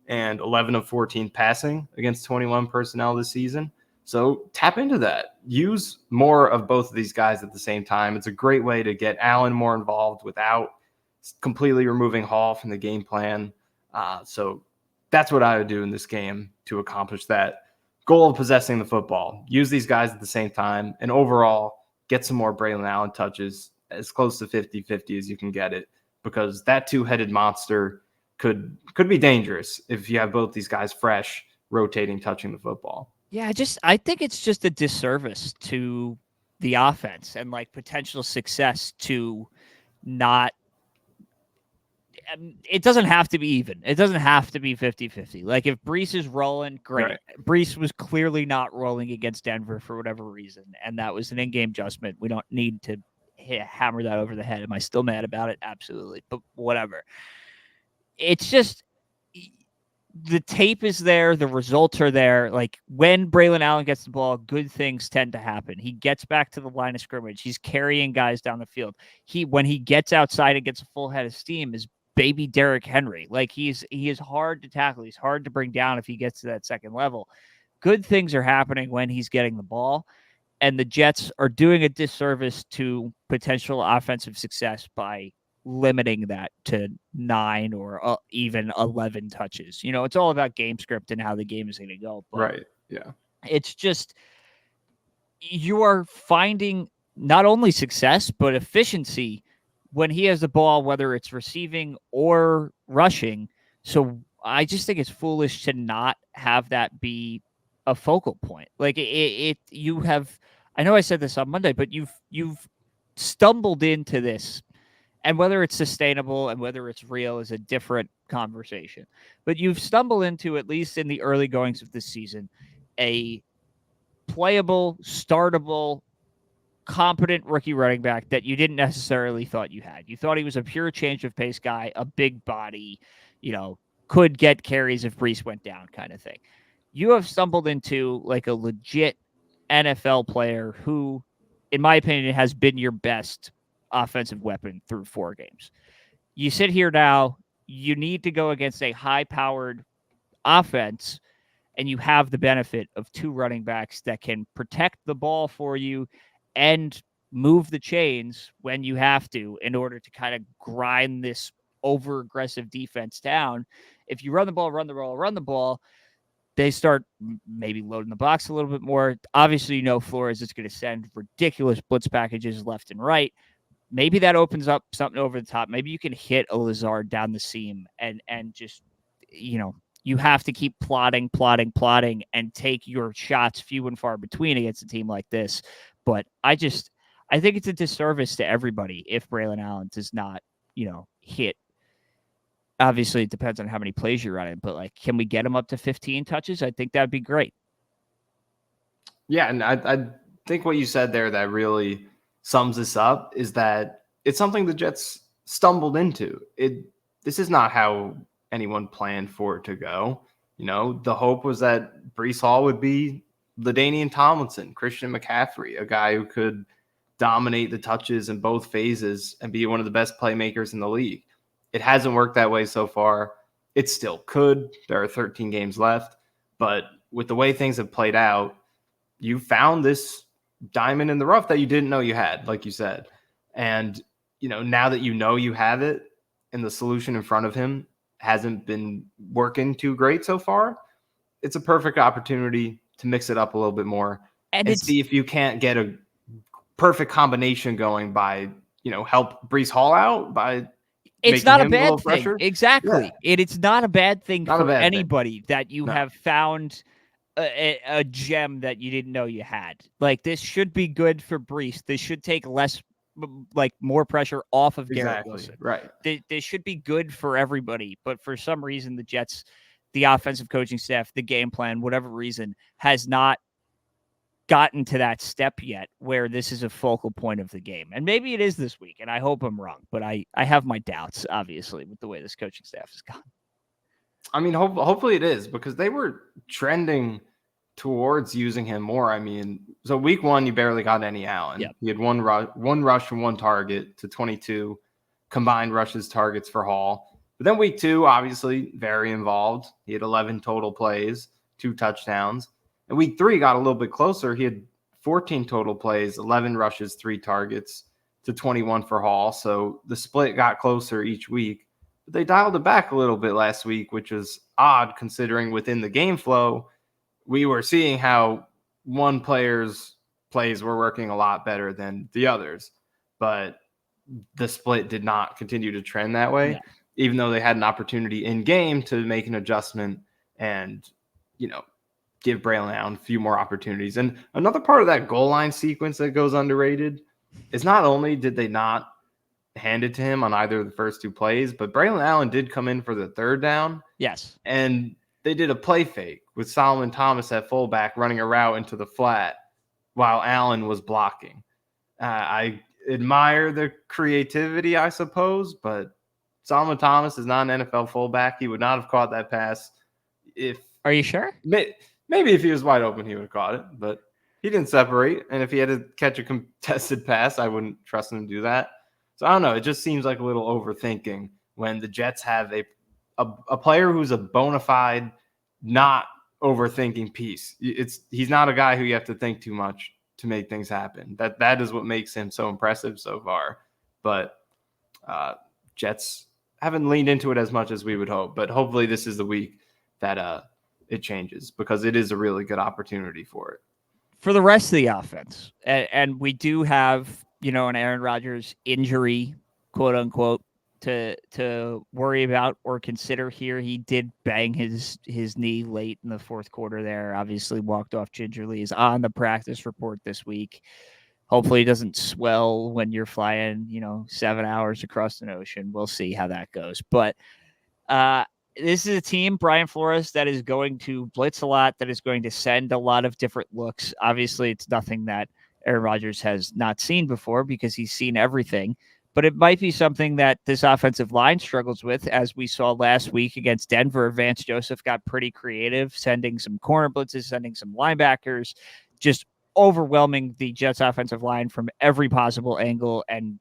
and 11 of 14 passing against 21 personnel this season. So tap into that. Use more of both of these guys at the same time. It's a great way to get Allen more involved without completely removing Hall from the game plan. So that's what I would do in this game to accomplish that goal of possessing the football. Use these guys at the same time, and overall get some more Braylon Allen touches, as close to 50-50 as you can get it, because that two-headed monster could be dangerous if you have both these guys fresh, rotating, touching the football. Yeah, I think it's just a disservice to the offense and like potential success to not. It doesn't have to be even. It doesn't have to be 50-50. Like if Breece is rolling, great. Right. Breece was clearly not rolling against Denver for whatever reason, and that was an in-game adjustment. We don't need to hammer that over the head. Am I still mad about it? Absolutely, but whatever. It's just the tape is there. The results are there. Like when Braylon Allen gets the ball, good things tend to happen. He gets back to the line of scrimmage. He's carrying guys down the field. When he gets outside and gets a full head of steam is baby Derrick Henry. Like he is hard to tackle. He's hard to bring down if he gets to that second level. Good things are happening when he's getting the ball. And the Jets are doing a disservice to potential offensive success by limiting that to 9 or even 11 touches. You know, it's all about game script and how the game is going to go. But right. Yeah. It's just you are finding not only success, but efficiency when he has the ball, whether it's receiving or rushing. So I just think it's foolish to not have that be a focal point. Like you have, I know I said this on Monday, but you've stumbled into this And whether it's sustainable and whether it's real is a different conversation. But you've stumbled into, at least in the early goings of this season, a playable, startable, competent rookie running back that you didn't necessarily thought you had. You thought he was a pure change of pace guy, a big body, you know, could get carries if Brees went down kind of thing. You have stumbled into like a legit NFL player who, in my opinion, has been your best offensive weapon through 4 games. You sit here now, you need to go against a high powered offense, and you have the benefit of 2 running backs that can protect the ball for you and move the chains when you have to in order to kind of grind this over aggressive defense down. If you run the ball, they start maybe loading the box a little bit more. Obviously, Flores is going to send ridiculous blitz packages left and right. Maybe that opens up something over the top. Maybe you can hit a Lazard down the seam and just, you have to keep plotting, and take your shots few and far between against a team like this. But I think it's a disservice to everybody if Braylon Allen does not, hit. Obviously, it depends on how many plays you're running, but like, can we get him up to 15 touches? I think that'd be great. Yeah, and I think what you said there that really sums this up is that it's something the Jets stumbled into. This is not how anyone planned for it to go. The hope was that Brees Hall would be LaDainian Tomlinson, Christian McCaffrey, a guy who could dominate the touches in both phases and be one of the best playmakers in the league. It hasn't worked that way so far. It still could. There are 13 games left. But with the way things have played out, you found this diamond in the rough that you didn't know you had, like you said. And, now that you have it and the solution in front of him hasn't been working too great so far, it's a perfect opportunity to mix it up a little bit more and see if you can't get a perfect combination going by, help Brees Hall out by it's not a bad thing. Exactly. Yeah. It's not a bad thing for anybody that you have found a gem that you didn't know you had. Like, this should be good for Brees. This should take more pressure off of Garrett Wilson. Right. This should be good for everybody. But for some reason, the Jets, the offensive coaching staff, the game plan, whatever reason, has not gotten to that step yet where this is a focal point of the game. And maybe it is this week, and I hope I'm wrong, but I have my doubts, obviously, with the way this coaching staff has gone. I mean, hopefully it is, because they were trending towards using him more. I mean, so week 1, you barely got any Allen. Yep. He had one rush and 1 target to 22 combined rushes targets for Hall. But then week 2, obviously very involved. He had 11 total plays, 2 touchdowns. And week 3 got a little bit closer. He had 14 total plays, 11 rushes, 3 targets to 21 for Hall. So the split got closer each week. But they dialed it back a little bit last week, which is odd considering within the game flow, we were seeing how one player's plays were working a lot better than the others. But the split did not continue to trend that way, even though they had an opportunity in game to make an adjustment and, give Braylon Allen a few more opportunities. And another part of that goal line sequence that goes underrated is not only did they not hand it to him on either of the first 2 plays, but Braylon Allen did come in for the 3rd down. Yes. And they did a play fake with Solomon Thomas at fullback running a route into the flat while Allen was blocking. I admire the creativity, I suppose, but Solomon Thomas is not an NFL fullback. He would not have caught that pass. Are you sure? Maybe if he was wide open, he would have caught it, but he didn't separate. And if he had to catch a contested pass, I wouldn't trust him to do that. So I don't know. It just seems like a little overthinking when the Jets have a player who's a bona fide, not overthinking piece. He's not a guy who you have to think too much to make things happen. That is what makes him so impressive so far. But Jets haven't leaned into it as much as we would hope. But hopefully this is the week that it changes, because it is a really good opportunity for it. For the rest of the offense, and we do have, an Aaron Rodgers injury, quote unquote, to worry about or consider here. He did bang his knee late in the 4th quarter there. Obviously walked off gingerly. Is on the practice report this week. Hopefully it doesn't swell when you're flying, 7 hours across an ocean. We'll see how that goes. But uh, this is a team, Brian Flores, that is going to blitz a lot, that is going to send a lot of different looks. Obviously, it's nothing that Aaron Rodgers has not seen before because he's seen everything. But it might be something that this offensive line struggles with, as we saw last week against Denver. Vance Joseph got pretty creative, sending some corner blitzes, sending some linebackers, just overwhelming the Jets offensive line from every possible angle, and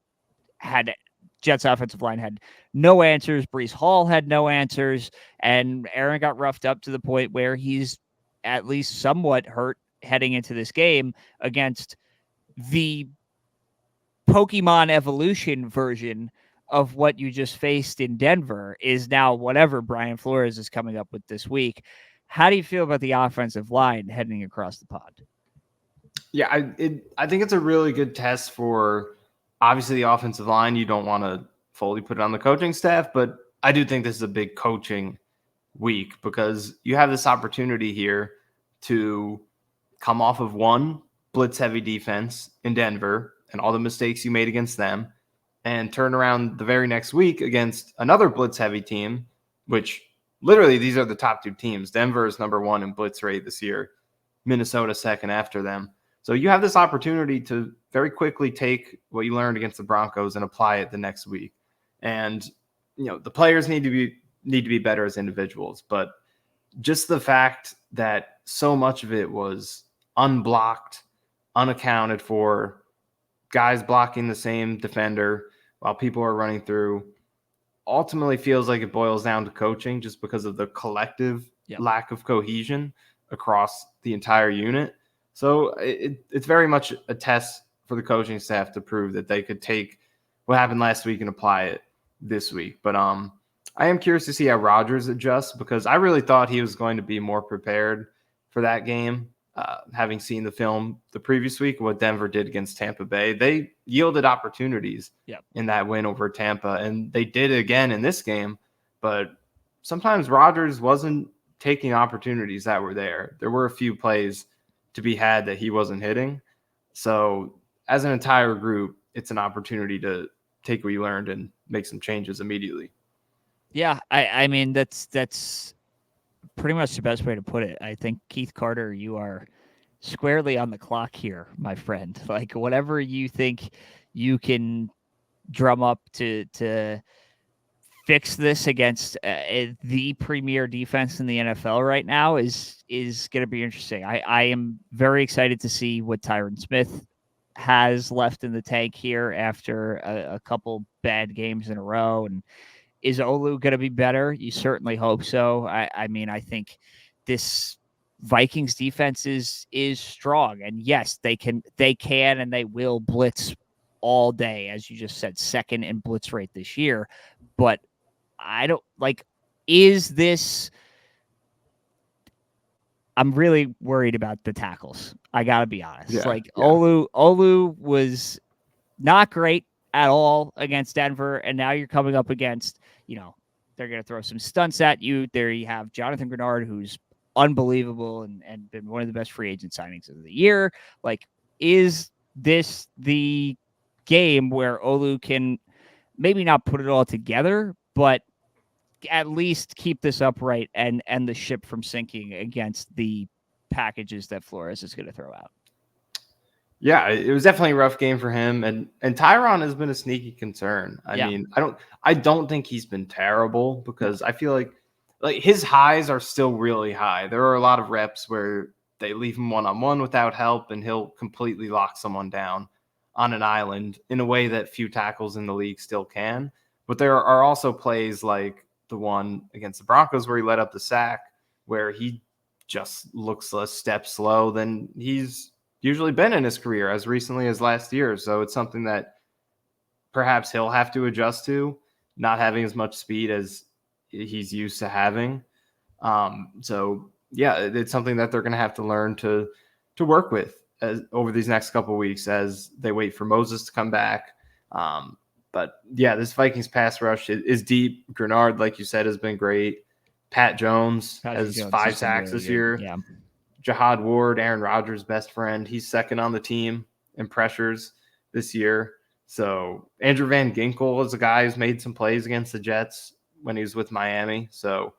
had Jets offensive line had no answers. Brees Hall had no answers, and Aaron got roughed up to the point where he's at least somewhat hurt heading into this game against the Pokemon evolution version of what you just faced in Denver is now whatever Brian Flores is coming up with this week. How do you feel about the offensive line heading across the pond? Yeah, I think it's a really good test for obviously the offensive line. You don't want to fully put it on the coaching staff, but I do think this is a big coaching week because you have this opportunity here to come off of one blitz heavy defense in Denver and all the mistakes you made against them, and turn around the very next week against another blitz heavy team, which literally these are the top two teams. Denver is number one in blitz rate this year, Minnesota second after them. So you have this opportunity to very quickly take what you learned against the Broncos and apply it the next week. And the players need to be better as individuals, but just the fact that so much of it was unblocked, unaccounted for, guys blocking the same defender while people are running through, ultimately feels like it boils down to coaching just because of the collective lack of cohesion across the entire unit. So it's very much a test for the coaching staff to prove that they could take what happened last week and apply it this week. But I am curious to see how Rodgers adjusts because I really thought he was going to be more prepared for that game. Having seen the film the previous week, what Denver did against Tampa Bay, they yielded opportunities in that win over Tampa, and they did it again in this game. But sometimes Rodgers wasn't taking opportunities that were there. There were a few plays to be had that he wasn't hitting. So as an entire group, it's an opportunity to take what you learned and make some changes immediately. Yeah, I mean that's pretty much the best way to put it. I think, Keith Carter, you are squarely on the clock here, my friend. Like, whatever you think you can drum up to fix this against the premier defense in the NFL right now is going to be interesting. I am very excited to see what Tyron Smith has left in the tank here after a couple bad games in a row. And is Olu going to be better? You certainly hope so. I mean, I think this Vikings defense is strong, and yes, they can and they will blitz all day, as you just said, second in blitz rate this year. But I don't like. Is this? I'm really worried about the tackles. I gotta be honest. Olu was not great at all against Denver, and now you're coming up against, they're going to throw some stunts at you. There you have Jonathan Grenard, who's unbelievable and been one of the best free agent signings of the year. Like, is this the game where Olu can maybe not put it all together, but at least keep this upright and the ship from sinking against the packages that Flores is going to throw out? Yeah, it was definitely a rough game for him, and Tyron has been a sneaky concern. I mean, I don't think he's been terrible because I feel like his highs are still really high. There are a lot of reps where they leave him one-on-one without help, and he'll completely lock someone down on an island in a way that few tackles in the league still can. But there are also plays like the one against the Broncos where he let up the sack, where he just looks a step slow than he's usually been in his career as recently as last year. So it's something that perhaps he'll have to adjust to, not having as much speed as he's used to having. So yeah, it's something that they're going to have to learn to work with over these next couple of weeks as they wait for Moses to come back. But yeah, this Vikings pass rush is deep. Grenard, like you said, has been great. Pat Jones has 5 sacks this year. Yeah. Jihad Ward, Aaron Rodgers' best friend, he's second on the team and pressures this year. So Andrew Van Ginkel is a guy who's made some plays against the Jets when he was with Miami. So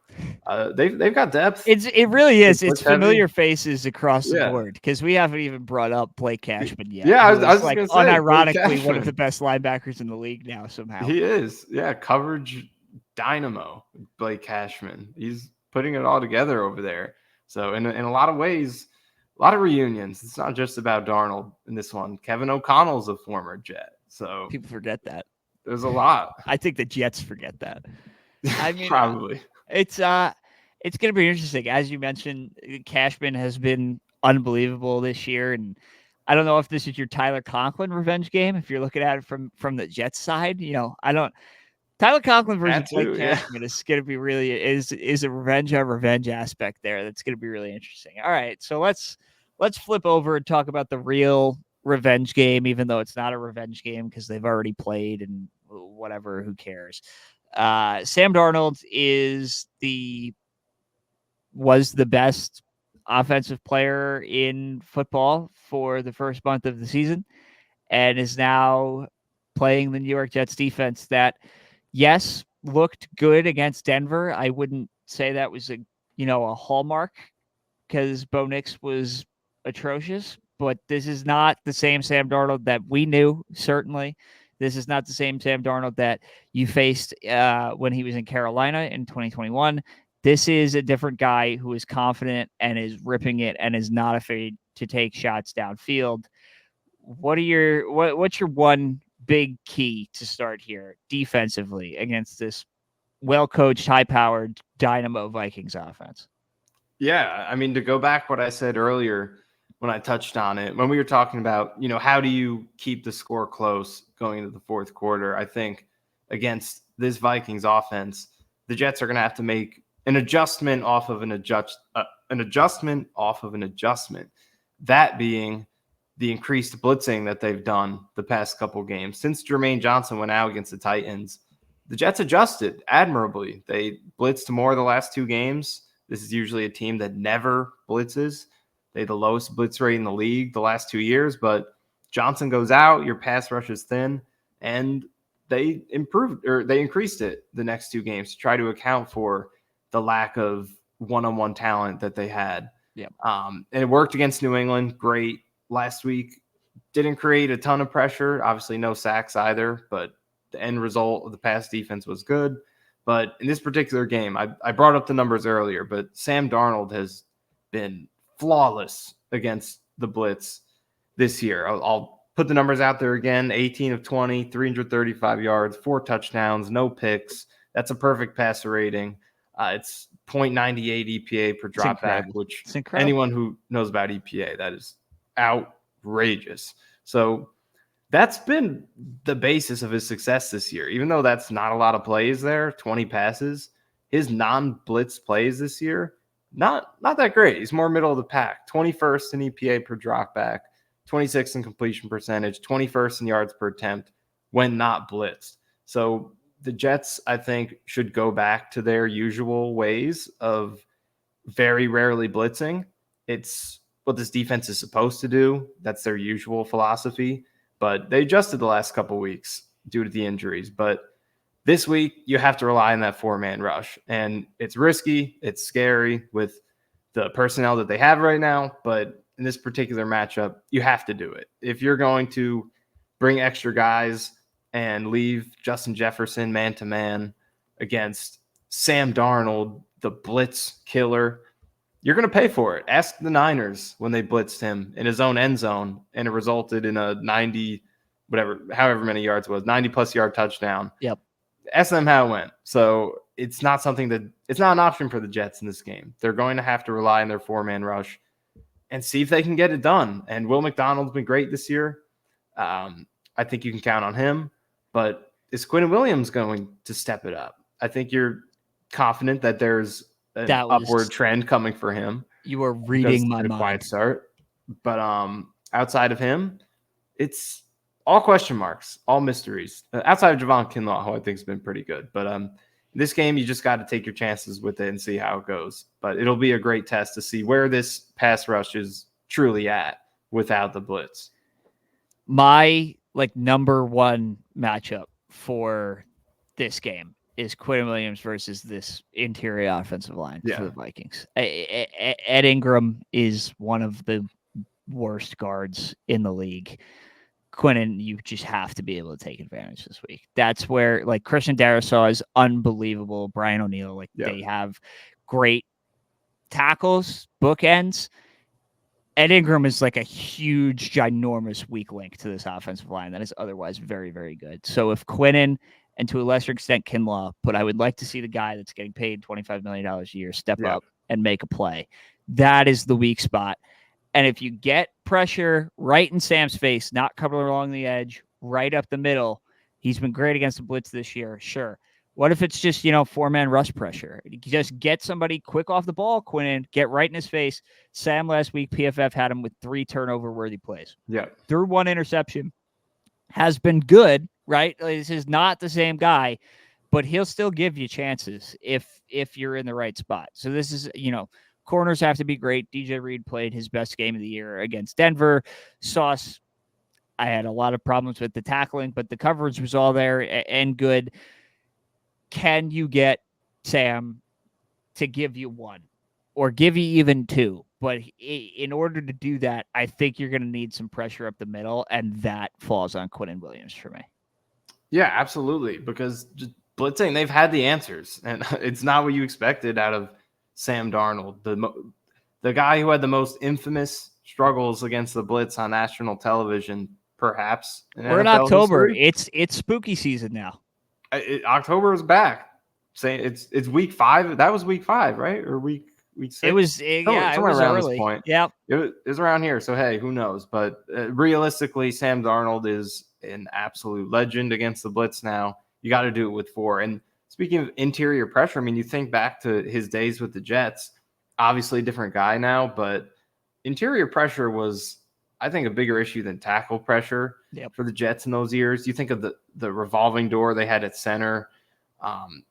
they've got depth. It really is. It's It's familiar heavy. faces across the Yeah. board because we haven't even brought up Blake Cashman yet. Yeah, I who was is, just like gonna say Blake unironically one of the Cashman. best linebackers in the league now somehow. He is. Yeah, coverage dynamo, Blake Cashman. He's putting it all together over there. So in a lot of ways, a lot of reunions. It's not just about Darnold in this one. Kevin O'Connell's a former Jet. So People forget that. there's a lot. I think the Jets forget that. I mean, Probably. it's going to be interesting. As you mentioned, Cashman has been unbelievable this year, and I don't know if this is your Tyler Conklin revenge game. If you're looking at it from the Jets side, I don't. Tyler Conklin versus That Blake too, yeah. Cashman is going to be really is a revenge on revenge aspect there. That's going to be really interesting. All right, so let's flip over and talk about the real revenge game, even though it's not a revenge game because they've already played and whatever. Who cares? Sam Darnold was the best offensive player in football for the first month of the season, and is now playing the New York Jets defense that, yes, looked good against Denver. I wouldn't say that was a hallmark because Bo Nix was atrocious, but this is not the same Sam Darnold that we knew, certainly. This is not the same Sam Darnold that you faced when he was in Carolina in 2021. This is a different guy who is confident and is ripping it and is not afraid to take shots downfield. What's your one big key to start here defensively against this well-coached, high-powered Dynamo Vikings offense? Yeah, I mean, to go back what I said earlier when I touched on it, when we were talking about, how do you keep the score close going into the fourth quarter? I think against this Vikings offense, the Jets are going to have to make an adjustment off of an adjustment off of an adjustment. That being the increased blitzing that they've done the past couple games. Since Jermaine Johnson went out against the Titans, the Jets adjusted admirably. They blitzed more the last two games. This is usually a team that never blitzes. They had the lowest blitz rate in the league the last 2 years, but Johnson goes out, your pass rush is thin, and they increased it the next two games to try to account for the lack of one-on-one talent that they had. Yeah. And it worked against New England. Great. Last week didn't create a ton of pressure. Obviously no sacks either, but the end result of the pass defense was good. But in this particular game, I brought up the numbers earlier, but Sam Darnold has been flawless against the blitz this year. I'll put the numbers out there again. 18 of 20, 335 yards, 4 touchdowns, no picks. That's a perfect passer rating. It's 0.98 EPA per dropback, which anyone who knows about EPA, that is outrageous. So that's been the basis of his success this year. Even though that's not a lot of plays there, 20 passes, his non-blitz plays this year, not that great. He's more middle of the pack. 21st in EPA per dropback, 26th in completion percentage, 21st in yards per attempt when not blitzed. So the Jets, I think, should go back to their usual ways of very rarely blitzing. It's what this defense is supposed to do. That's their usual philosophy. But they adjusted the last couple weeks due to the injuries. But this week, you have to rely on that four-man rush. And it's risky. It's scary with the personnel that they have right now. But in this particular matchup, you have to do it. If you're going to bring extra guys and leave Justin Jefferson man-to-man against Sam Darnold, the blitz killer, you're going to pay for it. Ask the Niners when they blitzed him in his own end zone, and it resulted in a 90, however many yards it was, 90-plus yard touchdown. Yep. Ask them how it went. So it's not an option for the Jets in this game. They're going to have to rely on their four-man rush and see if they can get it done. And Will McDonald's been great this year. I think you can count on him. But is Quinn Williams going to step it up? I think you're confident that there's an upward trend coming for him. You are reading my mind. Quiet start. But outside of him, it's all question marks, all mysteries. Outside of Javon Kinlaw, who I think has been pretty good. But in this game, you just got to take your chances with it and see how it goes. But it'll be a great test to see where this pass rush is truly at without the blitz. my like number one matchup for this game is Quinn Williams versus this interior offensive line for the Vikings. Ed Ingram is one of the worst guards in the league. Quinnen, you just have to be able to take advantage this week. That's where like Christian Darrisaw is unbelievable. Brian O'Neill, like they have great tackles, bookends. Ed Ingram is like a huge, ginormous weak link to this offensive line that is otherwise very, very good. So if Quinnen and to a lesser extent Kinlaw, but I would like to see the guy that's getting paid $25 million a year step up and make a play. That is the weak spot. And if you get pressure right in Sam's face, not coming along the edge, right up the middle, he's been great against the blitz this year. Sure. What if it's just, four-man rush pressure? You just get somebody quick off the ball, Quinnen, get right in his face. Sam last week, PFF had him with 3 turnover-worthy plays. Yeah. Threw 1 interception. Has been good, right? This is not the same guy, but he'll still give you chances if you're in the right spot. So this is, corners have to be great. DJ Reed played his best game of the year against Denver. Sauce, I had a lot of problems with the tackling, but the coverage was all there and good. Can you get Sam to give you 1 or give you even 2? But in order to do that, I think you're going to need some pressure up the middle, and that falls on Quinnen Williams for me. Yeah, absolutely, because just blitzing, they've had the answers, and it's not what you expected out of Sam Darnold, the guy who had the most infamous struggles against the blitz on national television, perhaps. We're in October. History. It's spooky season now. October is back. Say it's week 5. That was week 5, right? Or week 6? It was it was around early. This point. Yep. It was around here. So hey, who knows? But realistically, Sam Darnold is an absolute legend against the blitz now. You got to do it with 4. And speaking of interior pressure, I mean, you think back to his days with the Jets, obviously a different guy now, but interior pressure was, I think, a bigger issue than tackle pressure for the Jets in those years. You think of the revolving door they had at center,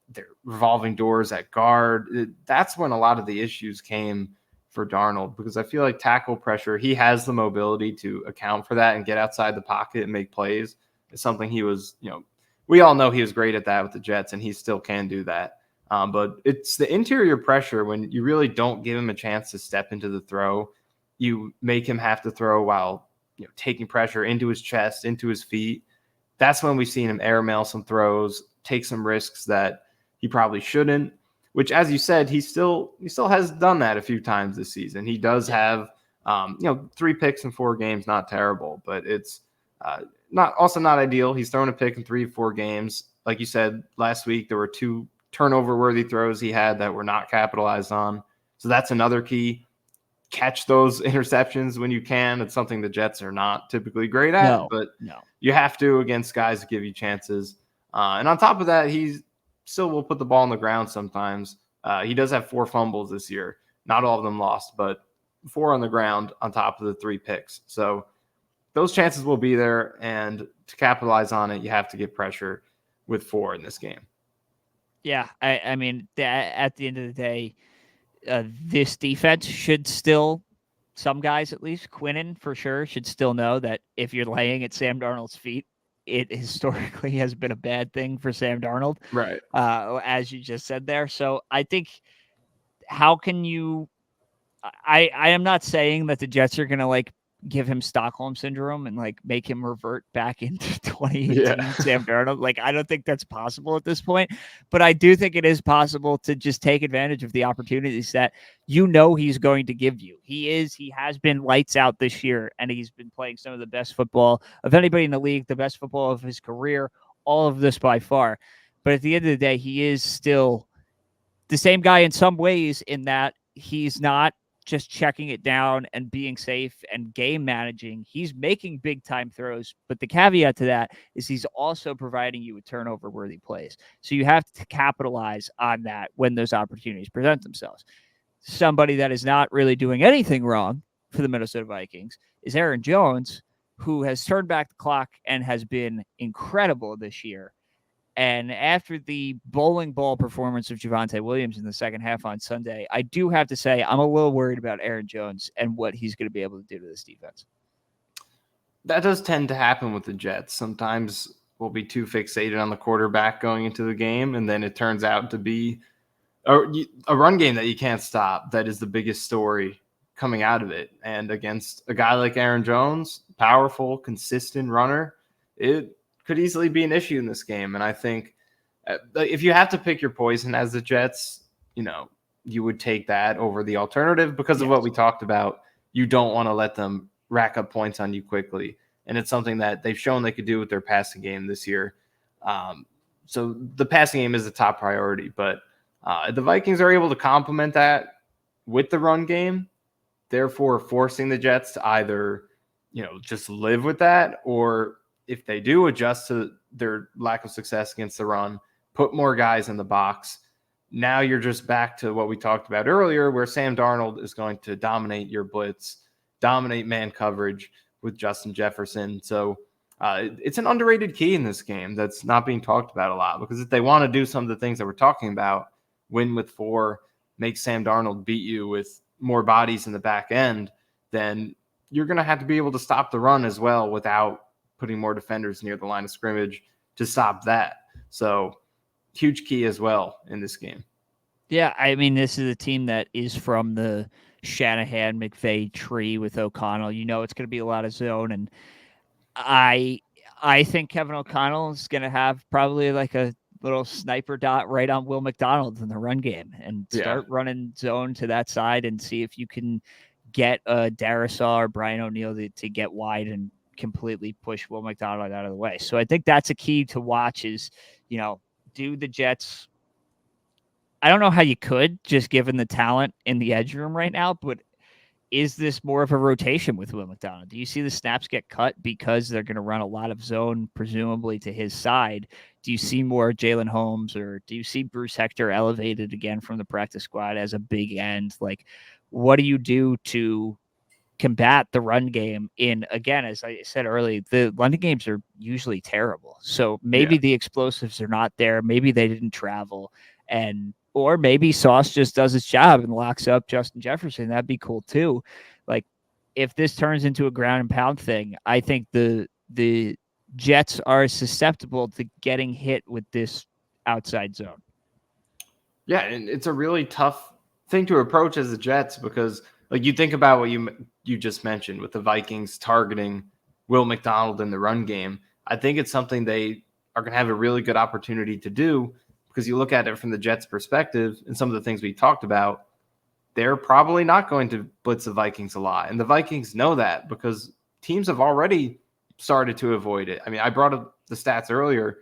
their revolving doors at guard. That's when a lot of the issues came for Darnold, because I feel like tackle pressure, he has the mobility to account for that and get outside the pocket and make plays. It's something he was, we all know he was great at that with the Jets, and he still can do that. But it's the interior pressure when you really don't give him a chance to step into the throw. You make him have to throw while taking pressure into his chest, into his feet. That's when we've seen him airmail some throws, take some risks that he probably shouldn't. Which, as you said, he still has done that a few times this season. He does have 3 picks in 4 games, not terrible, but it's not ideal. He's thrown a pick in 3 or 4 games. Like you said, last week there were 2 turnover-worthy throws he had that were not capitalized on. So that's another key. Catch those interceptions when you can. It's something the Jets are not typically great at, but you have to against guys that give you chances. And on top of that, he still will put the ball on the ground sometimes. He does have 4 fumbles this year. Not all of them lost, but 4 on the ground on top of the 3 picks. So those chances will be there, and to capitalize on it, you have to get pressure with 4 in this game. Yeah, I mean, at the end of the day, this defense should still, some guys at least, Quinnen for sure, should still know that if you're laying at Sam Darnold's feet, it historically has been a bad thing for Sam Darnold. Right. As you just said there. So I think, how can you, I am not saying that the Jets are going to give him Stockholm syndrome and make him revert back into 2018 Sam Darnold. I don't think that's possible at this point, but I do think it is possible to just take advantage of the opportunities that he's going to give you. He has been lights out this year, and he's been playing some of the best football of anybody in the league, the best football of his career, all of this by far. But at the end of the day, he is still the same guy in some ways, in that he's not just checking it down and being safe and game managing. He's making big time throws, but the caveat to that is he's also providing you with turnover worthy plays. So you have to capitalize on that when those opportunities present themselves. Somebody that is not really doing anything wrong for the Minnesota Vikings is Aaron Jones, who has turned back the clock and has been incredible this year. And after the bowling ball performance of Javonte Williams in the second half on Sunday, I do have to say I'm a little worried about Aaron Jones and what he's going to be able to do to this defense. That does tend to happen with the Jets. Sometimes we'll be too fixated on the quarterback going into the game, and then it turns out to be a run game that you can't stop. That is the biggest story coming out of it. And against a guy like Aaron Jones, powerful, consistent runner, it could easily be an issue in this game. And I think if you have to pick your poison as the Jets, you would take that over the alternative because of what we talked about. You don't want to let them rack up points on you quickly. And it's something that they've shown they could do with their passing game this year. So the passing game is the top priority, but the Vikings are able to complement that with the run game, therefore forcing the Jets to either, just live with that, or if they do adjust to their lack of success against the run, put more guys in the box. Now you're just back to what we talked about earlier, where Sam Darnold is going to dominate your blitz, dominate man coverage with Justin Jefferson. So it's an underrated key in this game that's not being talked about a lot, because if they want to do some of the things that we're talking about, win with 4, make Sam Darnold beat you with more bodies in the back end, then you're going to have to be able to stop the run as well without putting more defenders near the line of scrimmage to stop that. So huge key as well in this game. Yeah, I mean, this is a team that is from the Shanahan McVay tree with O'Connell. It's going to be a lot of zone, and I think Kevin O'Connell is going to have probably like a little sniper dot right on Will McDonald in the run game and start running zone to that side and see if you can get Darisaw or Brian O'Neill to get wide and completely push Will McDonald out of the way. So I think that's a key to watch is, do the Jets. I don't know how you could, just given the talent in the edge room right now, but is this more of a rotation with Will McDonald? Do you see the snaps get cut because they're going to run a lot of zone, presumably to his side? Do you see more Jalen Holmes, or do you see Bruce Hector elevated again from the practice squad as a big end? Like, what do you do to combat the run game again, as I said earlier, the London games are usually terrible. So maybe the explosives are not there. Maybe they didn't travel, or maybe Sauce just does his job and locks up Justin Jefferson. That'd be cool too. Like, if this turns into a ground and pound thing, I think the Jets are susceptible to getting hit with this outside zone. Yeah, and it's a really tough thing to approach as the Jets, because you think about what you just mentioned with the Vikings targeting Will McDonald in the run game. I think it's something they are going to have a really good opportunity to do, because you look at it from the Jets' perspective and some of the things we talked about, they're probably not going to blitz the Vikings a lot. And the Vikings know that, because teams have already started to avoid it. I mean, I brought up the stats earlier.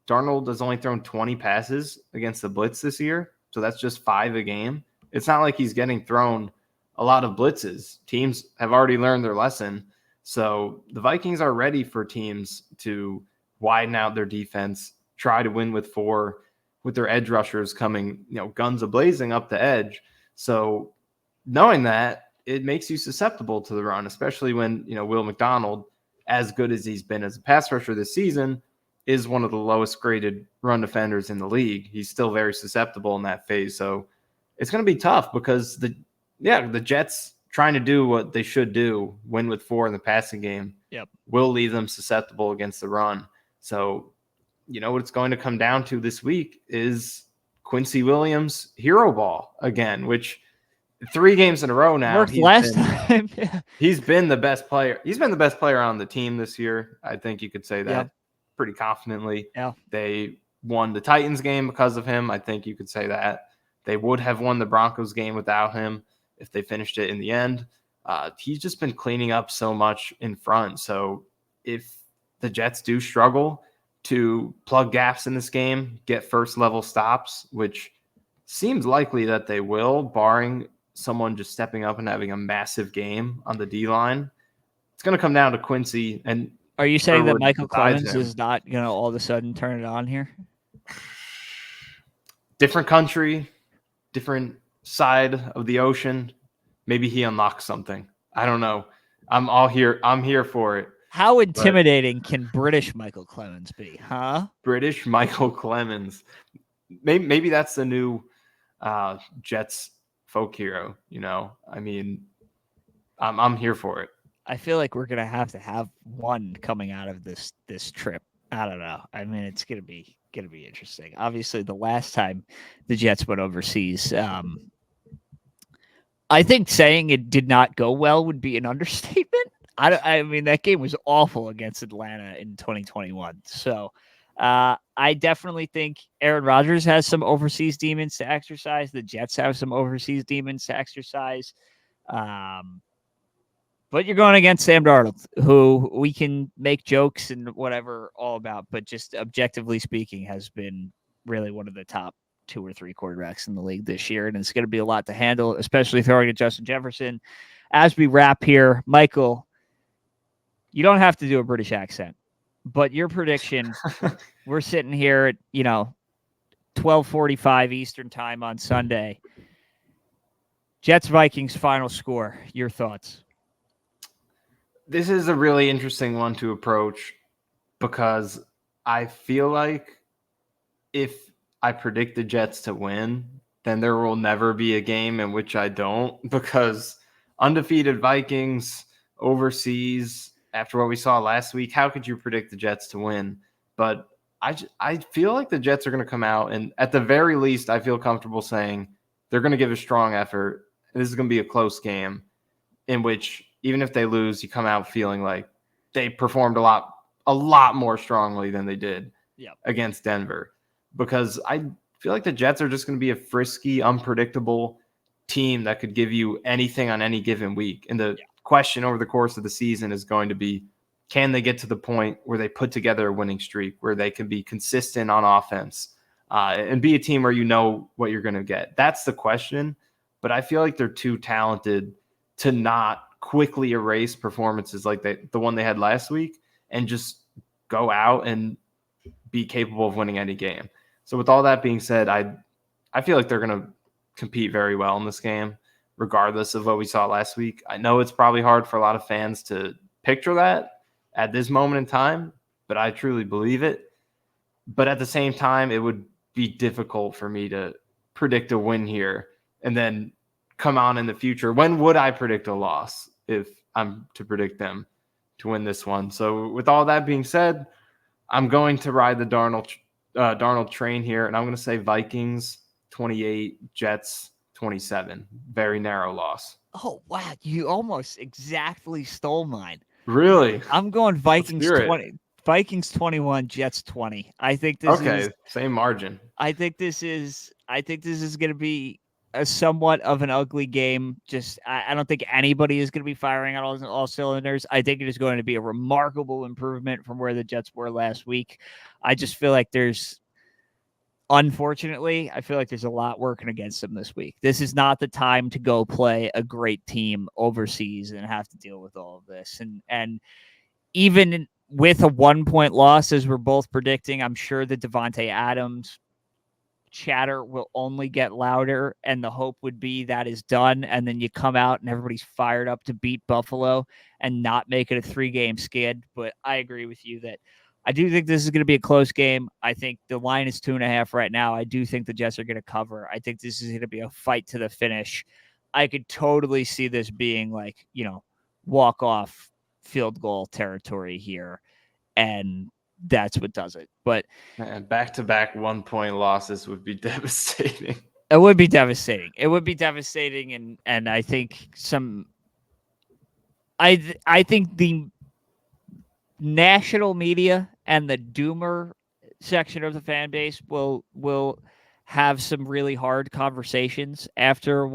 Darnold has only thrown 20 passes against the blitz this year, so that's just 5 a game. It's not like he's getting thrown a lot of blitzes. Teams have already learned their lesson. So the Vikings are ready for teams to widen out their defense, try to win with 4, with their edge rushers coming, guns a-blazing up the edge. So knowing that, it makes you susceptible to the run, especially when, Will McDonald, as good as he's been as a pass rusher this season, is one of the lowest graded run defenders in the league. He's still very susceptible in that phase. So it's going to be tough, because the Jets trying to do what they should do, win with 4 in the passing game, will leave them susceptible against the run. So, what it's going to come down to this week is Quincy Williams hero ball again, which 3 games in a row now. Worked last time. He's been the best player. He's been the best player on the team this year. I think you could say that pretty confidently. Yeah. They won the Titans game because of him. I think you could say that. They would have won the Broncos game without him if they finished it in the end. He's just been cleaning up so much in front. So if the Jets do struggle to plug gaps in this game, get first level stops, which seems likely that they will, barring someone just stepping up and having a massive game on the D line, it's going to come down to Quincy. And are you saying that Michael Clemens is not going to all of a sudden turn it on here? Different country, different side of the ocean. Maybe he unlocks something. I don't know. I'm here for it. How intimidating can British Michael Clemens be, huh? British Michael Clemens. Maybe that's the new Jets folk hero. I mean, I'm here for it. I feel like we're gonna have to have one coming out of this trip. I don't know. I mean, it's gonna be interesting. Obviously, the last time the Jets went overseas, I think saying it did not go well would be an understatement. I mean, that game was awful against Atlanta in 2021. So I definitely think Aaron Rodgers has some overseas demons to exercise. The Jets have some overseas demons to exercise. Um, but you're going against Sam Darnold, who we can make jokes and whatever all about, but just objectively speaking, has been really one of the top 2 or 3 quarterbacks in the league this year. And it's going to be a lot to handle, especially throwing at Justin Jefferson. As we wrap here, Michael, you don't have to do a British accent, but your prediction, we're sitting here at, 12:45 Eastern time on Sunday. Jets Vikings final score. Your thoughts? This is a really interesting one to approach because I feel like if I predict the Jets to win, then there will never be a game in which I don't, because undefeated Vikings overseas after what we saw last week, how could you predict the Jets to win? But I feel like the Jets are going to come out, and at the very least, I feel comfortable saying they're going to give a strong effort. This is going to be a close game in which even if they lose, you come out feeling like they performed a lot more strongly than they did against Denver. Because I feel like the Jets are just going to be a frisky, unpredictable team that could give you anything on any given week. And the question over the course of the season is going to be, can they get to the point where they put together a winning streak, where they can be consistent on offense and be a team where you know what you're going to get? That's the question. But I feel like they're too talented to not quickly erase performances like the one they had last week and just go out and be capable of winning any game. So with all that being said, I feel like they're going to compete very well in this game, regardless of what we saw last week. I know it's probably hard for a lot of fans to picture that at this moment in time, but I truly believe it. But at the same time, it would be difficult for me to predict a win here and then come on in the future. When would I predict a loss if I'm to predict them to win this one? So with all that being said, I'm going to ride the Darnold train here, and I'm going to say Vikings 28, Jets 27. Very narrow loss. Oh, wow. You almost exactly stole mine. Really? I'm going Vikings 20. Vikings 21, Jets 20. I think this is same margin. I think this is going to be a somewhat of an ugly game. Just I don't think anybody is going to be firing on all cylinders. I think it is going to be a remarkable improvement from where the Jets were last week. I just feel like unfortunately, I feel like there's a lot working against them this week. This is not the time to go play a great team overseas and have to deal with all of this. And even with a 1-point loss, as we're both predicting, I'm sure that Davante Adams chatter will only get louder, and the hope would be that is done, and then you come out and everybody's fired up to beat Buffalo and not make it a 3-game skid. But I agree with you that I do think this is going to be a close game. I think the line is 2.5 right now. I do think the Jets are going to cover. I think this is going to be a fight to the finish. I could totally see this being like, walk-off field goal territory here, and that's what does it. But back-to-back 1-point losses would be devastating. It would be devastating. It would be devastating, and I think I think the national media and the doomer section of the fan base will have some really hard conversations after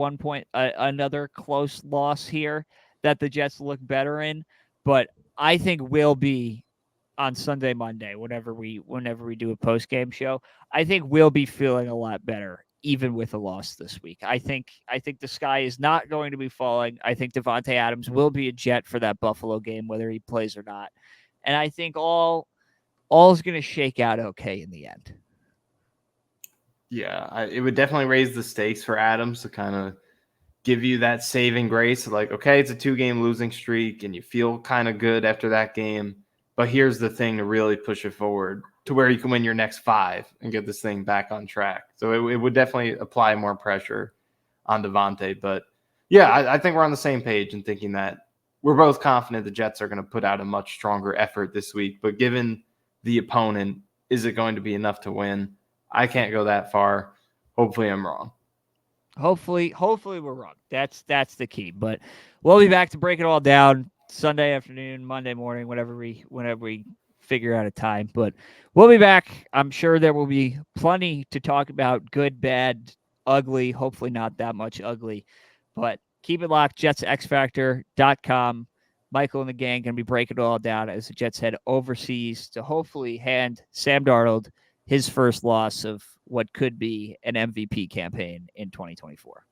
another close loss here that the Jets look better in. But I think we'll be on Sunday, Monday, whenever we do a post game show. I think we'll be feeling a lot better, even with a loss this week. I think the sky is not going to be falling. I think Davante Adams will be a Jet for that Buffalo game, whether he plays or not. And I think all is going to shake out okay in the end. Yeah, it would definitely raise the stakes for Adams to kind of give you that saving grace. Like, okay, it's a 2-game losing streak, and you feel kind of good after that game. But here's the thing to really push it forward to where you can win your next 5 and get this thing back on track. So it would definitely apply more pressure on Davante. But, yeah, I think we're on the same page in thinking that we're both confident the Jets are going to put out a much stronger effort this week. But given the opponent, is it going to be enough to win? I can't go that far. Hopefully I'm wrong. Hopefully we're wrong. That's the key. But we'll be back to break it all down Sunday afternoon, Monday morning, whenever we figure out a time. But we'll be back. I'm sure there will be plenty to talk about. Good, bad, ugly. Hopefully not that much ugly. But keep it locked. JetsXFactor.com. Michael and the gang going to be breaking it all down as the Jets head overseas to hopefully hand Sam Darnold his first loss of what could be an MVP campaign in 2024.